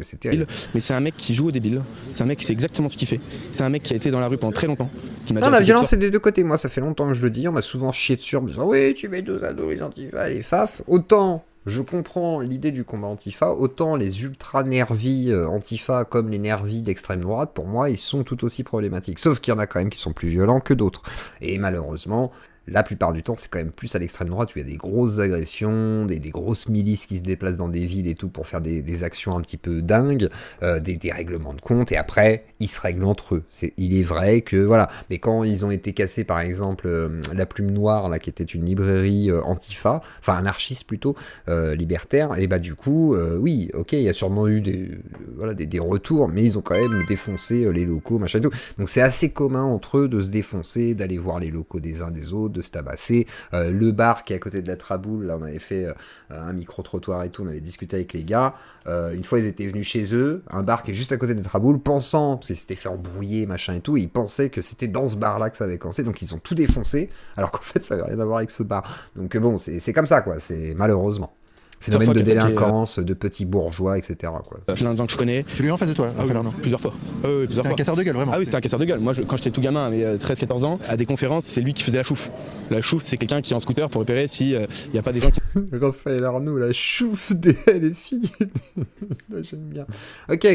[SPEAKER 1] C'est terrible.
[SPEAKER 13] Mais c'est un mec qui joue au débile. C'est un mec qui sait exactement ce qu'il fait. C'est un mec qui a été dans la rue pendant très longtemps.
[SPEAKER 1] Non, la violence c'est des deux côtés. Moi, ça fait longtemps que je le dis. On m'a souvent chié dessus en me disant oui, tu mets deux ados, les antifas, les faf. Autant je comprends l'idée du combat antifa, autant les ultra nervis antifa comme les nervis d'extrême droite, pour moi, ils sont tout aussi problématiques. Sauf qu'il y en a quand même qui sont plus violents que d'autres. Et malheureusement, la plupart du temps, c'est quand même plus à l'extrême droite où il y a des grosses agressions, des grosses milices qui se déplacent dans des villes et tout pour faire des actions un petit peu dingues, des règlements de compte, et après, ils se règlent entre eux. Il est vrai que, voilà. Mais quand ils ont été cassés, par exemple, la Plume Noire, là, qui était une librairie antifa, enfin anarchiste plutôt, libertaire, et du coup, oui, ok, il y a sûrement eu des retours, mais ils ont quand même défoncé les locaux, machin et tout. Donc c'est assez commun entre eux de se défoncer, d'aller voir les locaux des uns des autres, de se tabasser. Le bar qui est à côté de la Traboule, là on avait fait un micro-trottoir et tout, on avait discuté avec les gars. Une fois ils étaient venus chez eux, un bar qui est juste à côté de la Traboule, pensant, parce qu'ils s'étaient fait embrouiller, machin et tout, et ils pensaient que c'était dans ce bar-là que ça avait commencé, donc ils ont tout défoncé, alors qu'en fait ça n'avait rien à voir avec ce bar. Donc bon, c'est comme ça quoi, c'est malheureusement. Phénomène de délinquance, de petits bourgeois, etc. quoi.
[SPEAKER 13] Plein de gens que je connais.
[SPEAKER 3] Tu l'as eu en face de toi, Raphaël Arnaud ?
[SPEAKER 13] Plusieurs fois.
[SPEAKER 3] C'était un casseur de gueule, vraiment.
[SPEAKER 13] Ah oui, c'était un casseur de gueule. Moi, quand j'étais tout gamin, mais 13-14 ans, à des conférences, c'est lui qui faisait la chouffe. La chouffe, c'est quelqu'un qui est en scooter pour repérer s'il n'y a pas des gens qui...
[SPEAKER 1] Raphaël Arnaud, la chouffe des LFI. J'aime bien. Ok.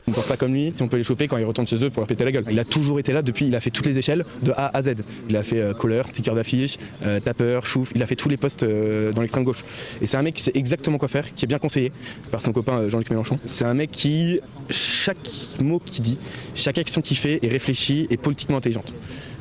[SPEAKER 13] On ne pense pas comme lui, si on peut les choper quand ils retournent chez eux pour leur péter la gueule. Il a toujours été là depuis, il a fait toutes les échelles de A à Z. Il a fait colleur, sticker d'affiche, tapeur, chouffe, il a fait tous les postes dans l'extrême gauche. Et c'est un mec qui sait exactement quoi faire, qui est bien conseillé par son copain Jean-Luc Mélenchon. C'est un mec qui, chaque mot qu'il dit, chaque action qu'il fait est réfléchie et politiquement intelligente.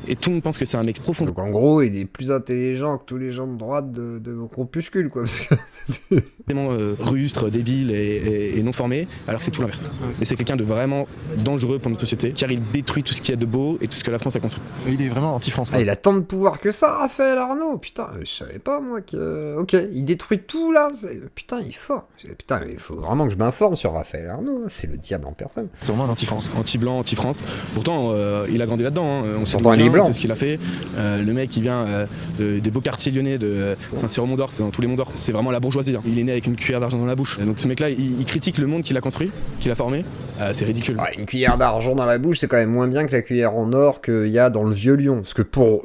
[SPEAKER 13] Et tout le monde pense que c'est un mec profond.
[SPEAKER 1] Donc en gros, il est plus intelligent que tous les gens de droite de vos groupuscules, quoi. Parce que
[SPEAKER 13] c'est vraiment rustre, débile et non formé, alors que c'est tout l'inverse. Et c'est quelqu'un de vraiment dangereux pour notre société, car il détruit tout ce qu'il y a de beau et tout ce que la France a construit.
[SPEAKER 3] Et il est vraiment anti-France.
[SPEAKER 1] Il a tant de pouvoir que ça, Raphaël Arnaud. Putain, je savais pas moi que... Ok, il détruit tout là. Putain, il est fort. Putain, il faut vraiment que je m'informe sur Raphaël Arnaud. C'est le diable en personne.
[SPEAKER 3] C'est vraiment un anti-France.
[SPEAKER 13] Anti-blanc, anti-France. Pourtant, il a grandi là-dedans. Hein. On
[SPEAKER 1] s'entend les blancs.
[SPEAKER 13] C'est ce qu'il a fait. Le mec, il vient des beaux quartiers lyonnais, de Saint-Cyr-au-Mont-d'Or, c'est dans tous les Monts d'Or. C'est vraiment la bourgeoisie. Hein. Il est né avec une cuillère d'argent dans la bouche. Donc ce mec-là, il critique le monde qu'il a construit, qu'il a formé. C'est ridicule.
[SPEAKER 1] Ouais, une cuillère d'argent dans la bouche, c'est quand même moins bien que la cuillère en or qu'il y a dans le Vieux Lyon. Parce que pour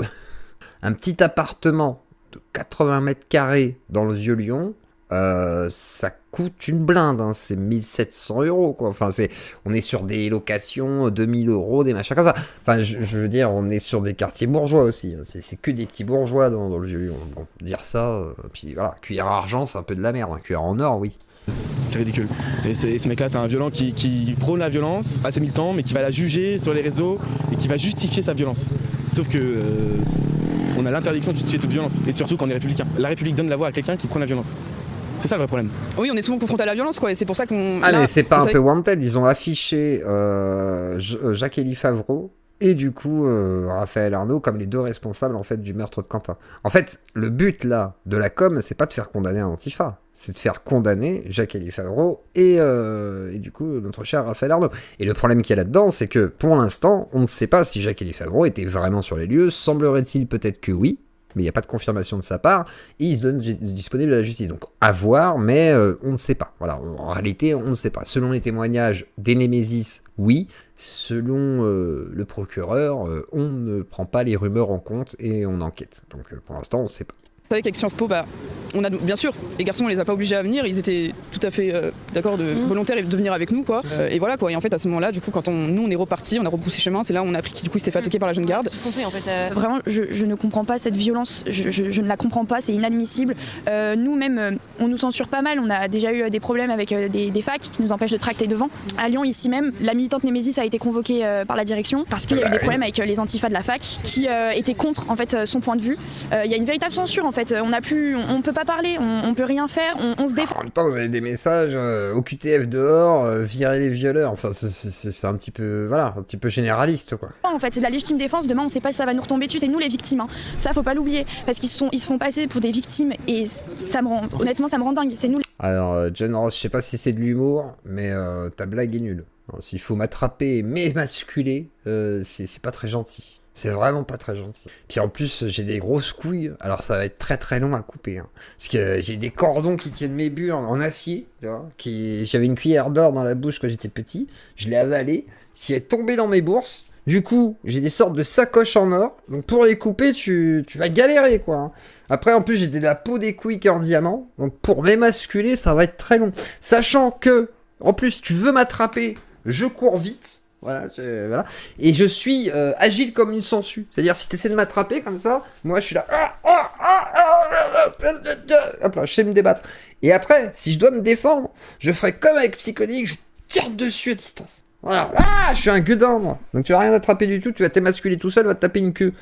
[SPEAKER 1] un petit appartement de 80 mètres carrés dans le Vieux Lyon, ça coûte une blinde, hein. C'est 1700 €, quoi. Enfin, on est sur des locations, 2000 €, des machins comme ça. Enfin, je veux dire, on est sur des quartiers bourgeois aussi. C'est que des petits bourgeois dans le Vieux Lyon. Bon, dire ça, puis voilà, cuillère à argent, c'est un peu de la merde. Hein. Cuillère en or, oui.
[SPEAKER 13] C'est ridicule. Et ce mec-là, c'est un violent qui prône la violence à ses militants, mais qui va la juger sur les réseaux et qui va justifier sa violence. Sauf que on a l'interdiction de justifier toute violence, et surtout quand on est républicain. La République donne la voix à quelqu'un qui prône la violence. C'est ça le vrai problème.
[SPEAKER 4] Oui, on est souvent confronté à la violence, quoi, et c'est pour ça qu'on.
[SPEAKER 1] Ah, mais c'est pas un peu wanted, ils ont affiché Jacques-Élie Favreau et du coup Raphaël Arnaud comme les deux responsables en fait du meurtre de Quentin. En fait, le but là de la com, c'est pas de faire condamner un Antifa, c'est de faire condamner Jacques-Élie Favreau et du coup notre cher Raphaël Arnaud. Et le problème qu'il y a là-dedans, c'est que pour l'instant, on ne sait pas si Jacques-Élie Favreau était vraiment sur les lieux. Semblerait-il peut-être que oui, mais il n'y a pas de confirmation de sa part, et il se donne disponible à la justice. Donc à voir, mais on ne sait pas. Voilà, en réalité, on ne sait pas. Selon les témoignages des Némésis, oui. Selon le procureur, on ne prend pas les rumeurs en compte et on enquête. Donc pour l'instant, on ne sait pas.
[SPEAKER 4] Vous savez qu'avec Sciences Po, on a bien sûr, les garçons on les a pas obligés à venir, ils étaient tout à fait d'accord volontaires de venir avec nous, quoi. Et voilà, quoi. Et en fait à ce moment-là, du coup, quand nous on est reparti, on a rebroussé chemin, c'est là où on a appris qu'il s'était fait attaquer par la jeune garde.
[SPEAKER 14] Compris, en fait,
[SPEAKER 15] Vraiment, je ne comprends pas cette violence, je ne la comprends pas, c'est inadmissible. Nous-mêmes, on nous censure pas mal, on a déjà eu des problèmes avec des facs qui nous empêchent de tracter devant. À Lyon, ici même, la militante Némésis a été convoquée par la direction parce qu'il y a eu des problèmes avec les antifas de la fac qui étaient contre en fait son point de vue. Il y a une véritable censure en fait, on peut pas parler, on peut rien faire, on se défend.
[SPEAKER 1] En même temps, vous avez des messages au QTF dehors, virer les violeurs, enfin c'est un petit peu, voilà, un petit peu généraliste, quoi.
[SPEAKER 15] En fait, c'est de la légitime défense, demain on sait pas si ça va nous retomber dessus, c'est nous les victimes, hein. Ça faut pas l'oublier, parce qu'ils se font passer pour des victimes et honnêtement ça me rend dingue, c'est nous les...
[SPEAKER 1] Alors, Jen Ross, je sais pas si c'est de l'humour, mais ta blague est nulle. S'il faut m'attraper et m'émasculer, c'est pas très gentil. C'est vraiment pas très gentil. Puis en plus, j'ai des grosses couilles, alors ça va être très très long à couper. Hein. Parce que j'ai des cordons qui tiennent mes burnes en acier, tu vois. J'avais une cuillère d'or dans la bouche quand j'étais petit, je l'ai avalée, si elle est tombée dans mes bourses. Du coup, j'ai des sortes de sacoches en or, donc pour les couper, tu vas galérer, quoi. Hein. Après, en plus, j'ai de la peau des couilles qui est en diamant, donc pour m'émasculer, ça va être très long. Sachant que, en plus, tu veux m'attraper, je cours vite. Voilà, et je suis agile comme une sangsue. C'est-à-dire, si tu essaies de m'attraper comme ça, moi je suis là. Hop là, je sais me débattre. Et après, si je dois me défendre, je ferai comme avec Psychonique, je tire dessus à distance. Voilà, je suis un gueudin, moi. Donc tu vas rien attraper du tout, tu vas t'émasculer tout seul, va te taper une queue.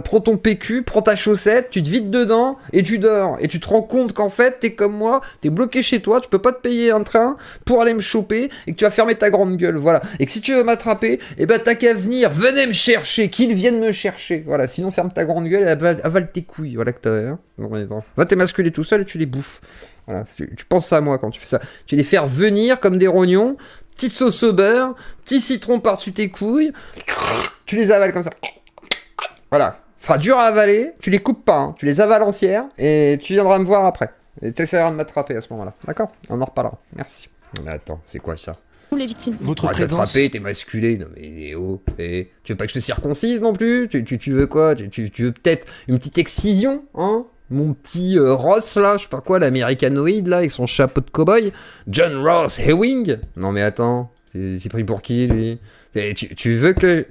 [SPEAKER 1] Prends ton PQ, prends ta chaussette, tu te vides dedans et tu dors. Et tu te rends compte qu'en fait, t'es comme moi, t'es bloqué chez toi, tu peux pas te payer un train pour aller me choper et que tu vas fermer ta grande gueule, voilà. Et que si tu veux m'attraper, eh ben t'as qu'à venir, venez me chercher, qu'ils viennent me chercher. Voilà, sinon ferme ta grande gueule et avale tes couilles, voilà que t'as, hein. Va t'émasculer tout seul et tu les bouffes. Voilà, tu penses à moi quand tu fais ça. Tu les faire venir comme des rognons. Petite sauce au beurre, petit citron par-dessus tes couilles, tu les avales comme ça. Voilà, ce sera dur à avaler, tu les coupes pas, hein. Tu les avales entières et tu viendras me voir après. Et t'essaieras de m'attraper à ce moment-là, d'accord? On en reparlera, merci. Mais attends, c'est quoi ça?
[SPEAKER 15] Nous les victimes.
[SPEAKER 3] Votre présence...
[SPEAKER 1] T'attraper, t'es masculé, non mais oh, tu veux pas que je te circoncise non plus? Tu veux quoi? Tu veux peut-être une petite excision, hein? Mon petit Ross là, je sais pas quoi, l'américanoïde là, avec son chapeau de cow-boy, John Ross Ewing. Non mais attends, c'est pris pour qui lui? Tu veux que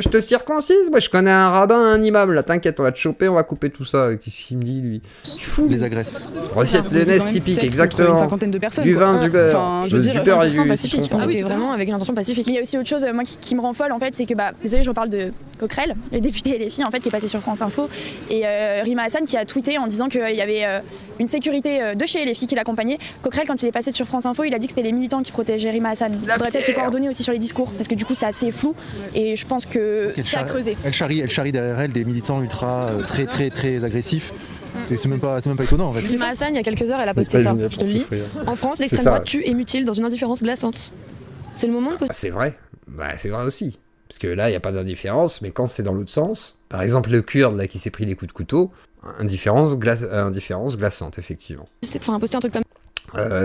[SPEAKER 1] je te circoncise? Moi je connais un rabbin à un immeuble, là t'inquiète, on va te choper, on va couper tout ça. Qu'est-ce qu'il me dit lui? Fou.
[SPEAKER 3] Les agresse.
[SPEAKER 1] Recette lyonnaise typique, exactement.
[SPEAKER 4] Une cinquantaine de personnes.
[SPEAKER 1] Du vin, du beurre.
[SPEAKER 4] Enfin, je veux dire,
[SPEAKER 1] du beurre et du
[SPEAKER 14] pacifique.
[SPEAKER 1] citron.
[SPEAKER 14] Ah oui, vraiment avec une intention pacifique.
[SPEAKER 15] Mais il y a aussi autre chose, moi qui me rend folle en fait, c'est que désolé, je reparle de Coquerel, le député LFI en fait qui est passé sur France Info, et Rima Hassan qui a tweeté en disant qu'il y avait une sécurité de chez LFI qui l'accompagnait. Coquerel, quand il est passé sur France Info, il a dit que c'était les militants qui protégeaient Rima Hassan. Il faudrait peut-être se coordonner aussi sur les discours parce que du coup c'est assez flou. Et je pense que c'est à creuser.
[SPEAKER 3] Elle charrie derrière elle des militants ultra très agressifs. Et c'est même pas étonnant en fait.
[SPEAKER 14] Rima Hassan, il y a quelques heures, elle a posté ça. Je te le lis. En France, l'extrême droite tue et mutile dans une indifférence glaçante. C'est le moment de poster.
[SPEAKER 1] C'est vrai. C'est vrai aussi. Parce que là, il n'y a pas d'indifférence, mais quand c'est dans l'autre sens, par exemple le Kurde là, qui s'est pris des coups de couteau, indifférence glaçante, effectivement.
[SPEAKER 14] Enfin, poster un truc comme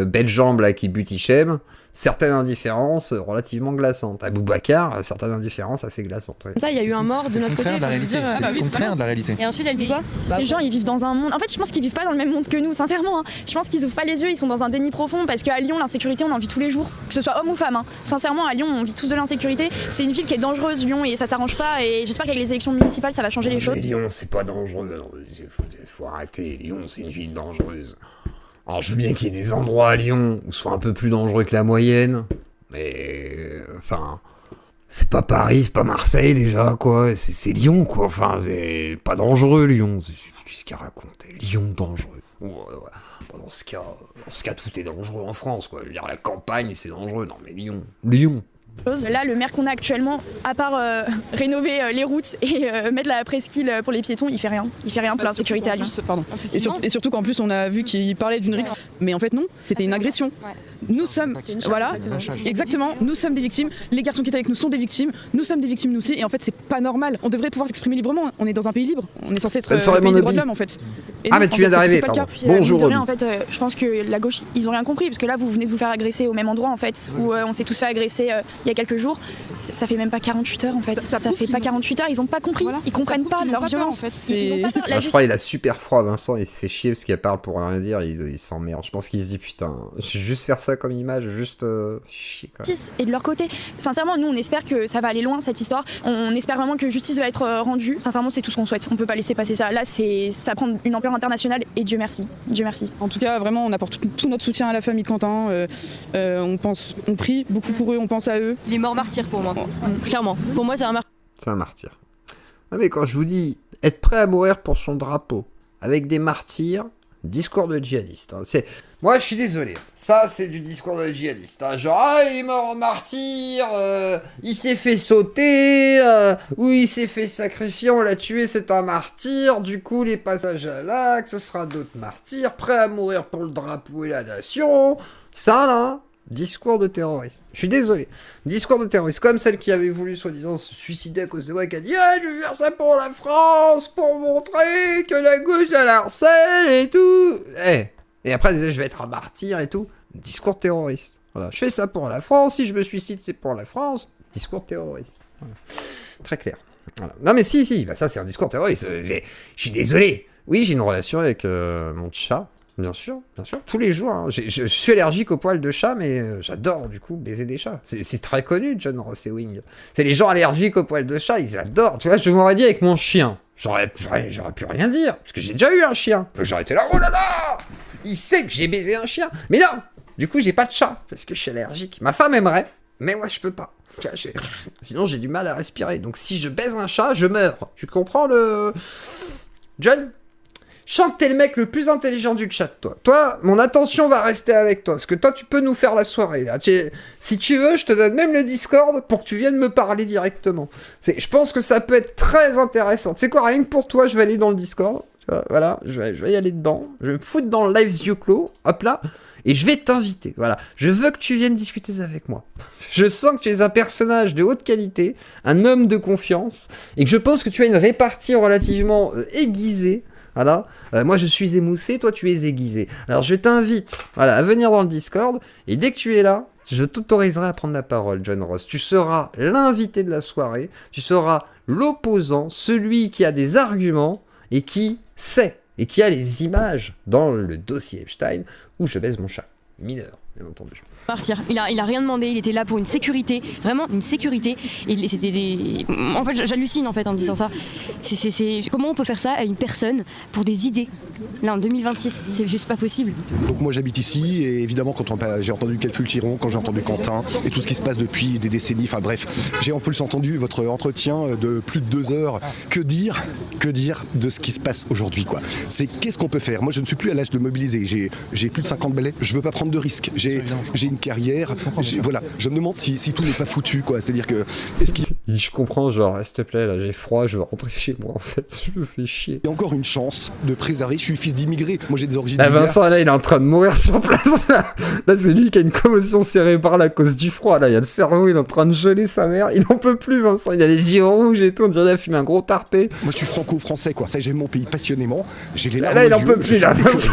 [SPEAKER 1] Belle jambe là qui bute Hichem, certaines indifférences relativement glaçantes. Aboubacar, certaines indifférences assez glaçantes. Ouais.
[SPEAKER 14] Ça, il y a eu un mort de notre côté.
[SPEAKER 3] De la réalité. C'est le contraire de la réalité.
[SPEAKER 14] Et ensuite, elle dit quoi?
[SPEAKER 15] Ces gens, ils vivent dans un monde. En fait, je pense qu'ils vivent pas dans le même monde que nous, sincèrement. Hein. Je pense qu'ils ouvrent pas les yeux, ils sont dans un déni profond parce qu'à Lyon, l'insécurité, on en vit tous les jours, que ce soit homme ou femme. Hein. Sincèrement, à Lyon, on vit tous de l'insécurité. C'est une ville qui est dangereuse, Lyon, et ça s'arrange pas. Et j'espère qu'avec les élections municipales, ça va changer les choses.
[SPEAKER 1] Mais Lyon, c'est pas dangereux. Faut arrêter. Lyon, c'est une ville dangereuse. Alors je veux bien qu'il y ait des endroits à Lyon où ce soit un peu plus dangereux que la moyenne, mais enfin, c'est pas Paris, c'est pas Marseille déjà, quoi. C'est Lyon, quoi. Enfin, c'est pas dangereux, Lyon. Qu'est-ce qu'il raconte? Lyon dangereux. Dans ce cas, tout est dangereux en France, quoi. Je veux dire, la campagne, c'est dangereux. Non, mais Lyon.
[SPEAKER 15] Là, le maire qu'on a actuellement, à part rénover les routes et mettre la presqu'île pour les piétons, il fait rien. Il fait rien pour l'insécurité à Lyon.
[SPEAKER 4] Et surtout qu'en plus, on a vu qu'il parlait d'une rixe. Mais en fait, non, c'était une agression. Nous sommes, voilà, exactement, nous sommes des victimes. Les garçons qui étaient avec nous sont des victimes. Nous sommes des victimes, nous aussi. Et en fait, c'est pas normal. On devrait pouvoir s'exprimer librement. On est dans un pays libre. On est censé être un pays des droits de l'homme, en fait.
[SPEAKER 1] Et mais tu viens d'arriver, pardon. Bonjour.
[SPEAKER 15] En fait, je pense que la gauche, ils ont rien compris. Parce que là, vous venez de vous faire agresser au même endroit, en fait, où on s'est tous fait agresser il y a quelques jours. Ça fait même pas 48 heures, en fait. Ça fait pas 48 heures. Ils ont pas compris. Voilà. Ils comprennent pas leur violence.
[SPEAKER 1] Je crois qu'il a super froid, Vincent. Il se fait chier parce qu'il parle pour rien dire. Il s'emmerde. Je pense qu'il se dit putain, je vais juste faire ça comme image, juste chier quoi.
[SPEAKER 15] Et de leur côté, sincèrement, nous on espère que ça va aller loin cette histoire. On espère vraiment que justice va être rendue. Sincèrement, c'est tout ce qu'on souhaite. On peut pas laisser passer ça. Là, ça prend une ampleur internationale et Dieu merci. Dieu merci.
[SPEAKER 4] En tout cas, vraiment, on apporte tout notre soutien à la famille Quentin. On prie beaucoup pour eux, on pense à eux.
[SPEAKER 14] Il est mort martyr pour moi. Clairement. Pour moi, c'est un martyr.
[SPEAKER 1] C'est un martyr. Non mais quand je vous dis être prêt à mourir pour son drapeau avec des martyrs, discours de djihadiste. Hein. Moi, je suis désolé. Ça, c'est du discours de djihadiste. Hein. Genre, il est mort en martyr, il s'est fait sauter, ou il s'est fait sacrifier, on l'a tué, c'est un martyr. Du coup, les passages à l'acte, ce sera d'autres martyrs, prêts à mourir pour le drapeau et la nation. Ça, là, discours de terroriste. Je suis désolé. Discours de terroriste. Comme celle qui avait voulu, soi-disant, se suicider à cause de moi, qui a dit « je vais faire ça pour la France, pour montrer que la gauche, elle harcèle et tout. » Et après, elle disait « je vais être un martyr et tout. » Discours terroriste. Voilà. Je fais ça pour la France. Si je me suicide, c'est pour la France. Discours terroriste. Voilà. Très clair. Voilà. Non mais si. Bah, ça, c'est un discours terroriste. Je suis désolé. Oui, j'ai une relation avec mon chat. Bien sûr, tous les jours. Hein. Je suis allergique aux poils de chat, mais j'adore du coup baiser des chats. C'est très connu, John Ross et Wing. C'est les gens allergiques aux poils de chat, ils adorent. Tu vois, je m'aurais dit avec mon chien, j'aurais pu rien dire, parce que j'ai déjà eu un chien. J'aurais été là, oh là là, il sait que j'ai baisé un chien. Mais non, du coup j'ai pas de chat, parce que je suis allergique. Ma femme aimerait, mais moi je peux pas. Sinon j'ai du mal à respirer. Donc si je baise un chat, je meurs. Tu comprends le... John ? Je sens que t'es le mec le plus intelligent du chat, toi. Toi, mon attention va rester avec toi, parce que toi, tu peux nous faire la soirée, là. Si tu veux, je te donne même le Discord pour que tu viennes me parler directement. Je pense que ça peut être très intéressant. Tu sais quoi, rien que pour toi, je vais aller dans le Discord. Voilà, je vais y aller dedans. Je vais me foutre dans le live yeux clos, hop là, et je vais t'inviter. Voilà, je veux que tu viennes discuter avec moi. Je sens que tu es un personnage de haute qualité, un homme de confiance, et que je pense que tu as une répartie relativement aiguisée. Voilà, moi je suis émoussé, toi tu es aiguisé. Alors je t'invite à venir dans le Discord, et dès que tu es là, je t'autoriserai à prendre la parole, John Ross. Tu seras l'invité de la soirée, tu seras l'opposant, celui qui a des arguments, et qui sait, et qui a les images dans le dossier Epstein, où je baise mon chat. Mineur, bien entendu.
[SPEAKER 14] Martyr. Il a rien demandé, il était là pour une sécurité, vraiment une sécurité. Et c'était des... En fait, j'hallucine en fait en me disant ça. Comment on peut faire ça à une personne pour des idées? Là, en 2026, c'est juste pas possible.
[SPEAKER 16] Donc moi j'habite ici et évidemment quand j'ai entendu Quel fut le tyran, quand j'ai entendu Quentin et tout ce qui se passe depuis des décennies, enfin bref, j'ai en plus entendu votre entretien de plus de 2 heures. Que dire de ce qui se passe aujourd'hui quoi. Qu'est-ce qu'on peut faire? Moi je ne suis plus à l'âge de mobiliser, j'ai plus de 50 balais, je veux pas prendre de risques, j'ai une carrière, voilà, je me demande si tout n'est pas foutu quoi, c'est-à-dire que
[SPEAKER 1] je comprends, genre s'il te plaît là j'ai froid, je veux rentrer chez moi en fait, je me fais chier.
[SPEAKER 16] Il y a encore une chance de préserver, je suis fils d'immigrés, moi j'ai des origines
[SPEAKER 1] Vincent là il est en train de mourir sur place là c'est lui qui a une commotion cérébrale à cause du froid, là il y a le cerveau, il est en train de geler sa mère, il en peut plus Vincent, il a les yeux rouges et tout, on dirait qu'il a fumé un gros tarpé.
[SPEAKER 16] Moi je suis franco-français quoi, ça j'aime mon pays passionnément, j'ai les larmes
[SPEAKER 1] là il en peut plus là Vincent.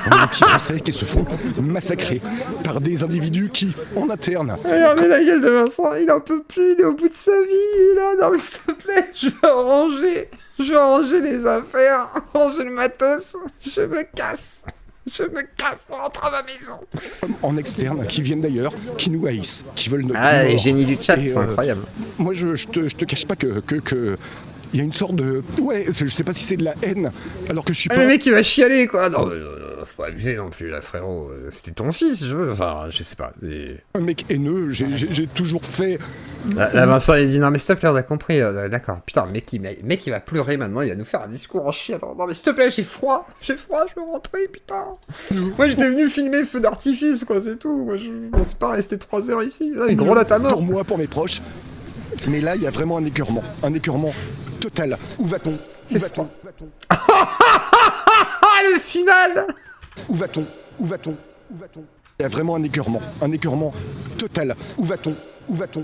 [SPEAKER 16] On a des petits français qui se font massacrer par des individus qui en interne.
[SPEAKER 1] Regardez la gueule de Vincent, il en peut plus, il est au bout de sa vie là, non mais s'il te plaît, je veux ranger les affaires, ranger le matos, je me casse, je rentre à ma maison.
[SPEAKER 16] En externe, qui viennent d'ailleurs, qui nous haïssent, qui veulent notre
[SPEAKER 1] mort. Les génies du chat, c'est incroyable.
[SPEAKER 16] Moi je te cache pas que il y a une sorte de... Ouais, je sais pas si c'est de la haine, alors que je suis pas...
[SPEAKER 1] Le mec il va chialer quoi, non, Faut abuser non plus, là, frérot. C'était ton fils, enfin, je sais pas.
[SPEAKER 16] Un mec haineux, j'ai toujours fait...
[SPEAKER 1] Là, Vincent, il dit, non, mais s'il te plaît, on a compris. D'accord, putain, le mec, il va pleurer maintenant, il va nous faire un discours en chien. Non, mais s'il te plaît, j'ai froid, je veux rentrer, putain. Moi, j'étais venu filmer feu d'artifice, quoi, c'est tout. Moi, je pensais pas rester 3 heures ici. Là, il gros là, ta mort.
[SPEAKER 16] Pour moi, pour mes proches. Mais là, il y a vraiment un écœurement total. Où va-t-on? Où va-t-on?
[SPEAKER 1] Le final.
[SPEAKER 16] Où va-t-on? Où va-t-on? Où va-t-on? Il y a vraiment un écœurement total. Où va-t-on? Où va-t-on?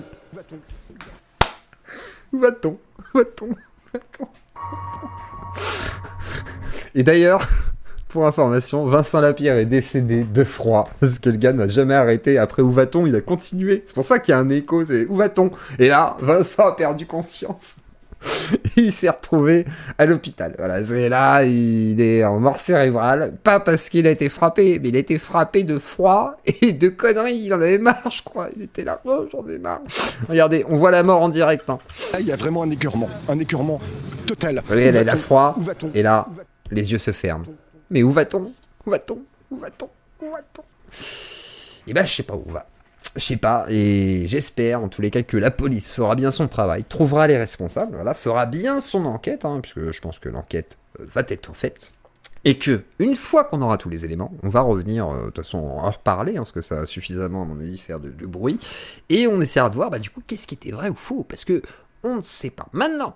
[SPEAKER 1] Où va-t-on? Où va-t-on? Et d'ailleurs, pour information, Vincent Lapierre est décédé de froid parce que le gars n'a jamais arrêté. Après Où va-t-on, il a continué. C'est pour ça qu'il y a un écho, c'est Où va-t-on? Et là, Vincent a perdu conscience. Il s'est retrouvé à l'hôpital. Voilà, c'est là, il est en mort cérébrale. Pas parce qu'il a été frappé, mais il a été frappé de froid et de conneries. Il en avait marre, je crois. Il était là, oh, j'en ai marre. Regardez, on voit la mort en direct. Hein.
[SPEAKER 16] Là, il y a vraiment un écœurement total.
[SPEAKER 1] Regardez, elle a froid. Et là, les yeux se ferment. Mais où va-t-on? Où va-t-on? Où va-t-on? Où va-t-on? Eh ben, je sais pas où on va. Je sais pas, et j'espère en tous les cas que la police fera bien son travail, trouvera les responsables, voilà, fera bien son enquête, hein, puisque je pense que l'enquête va être faite, et que une fois qu'on aura tous les éléments, on va revenir, de toute façon, en reparler, hein, parce que ça va suffisamment, à mon avis, faire de bruit, et on essaiera de voir, bah du coup, qu'est-ce qui était vrai ou faux, parce que on ne sait pas. Maintenant,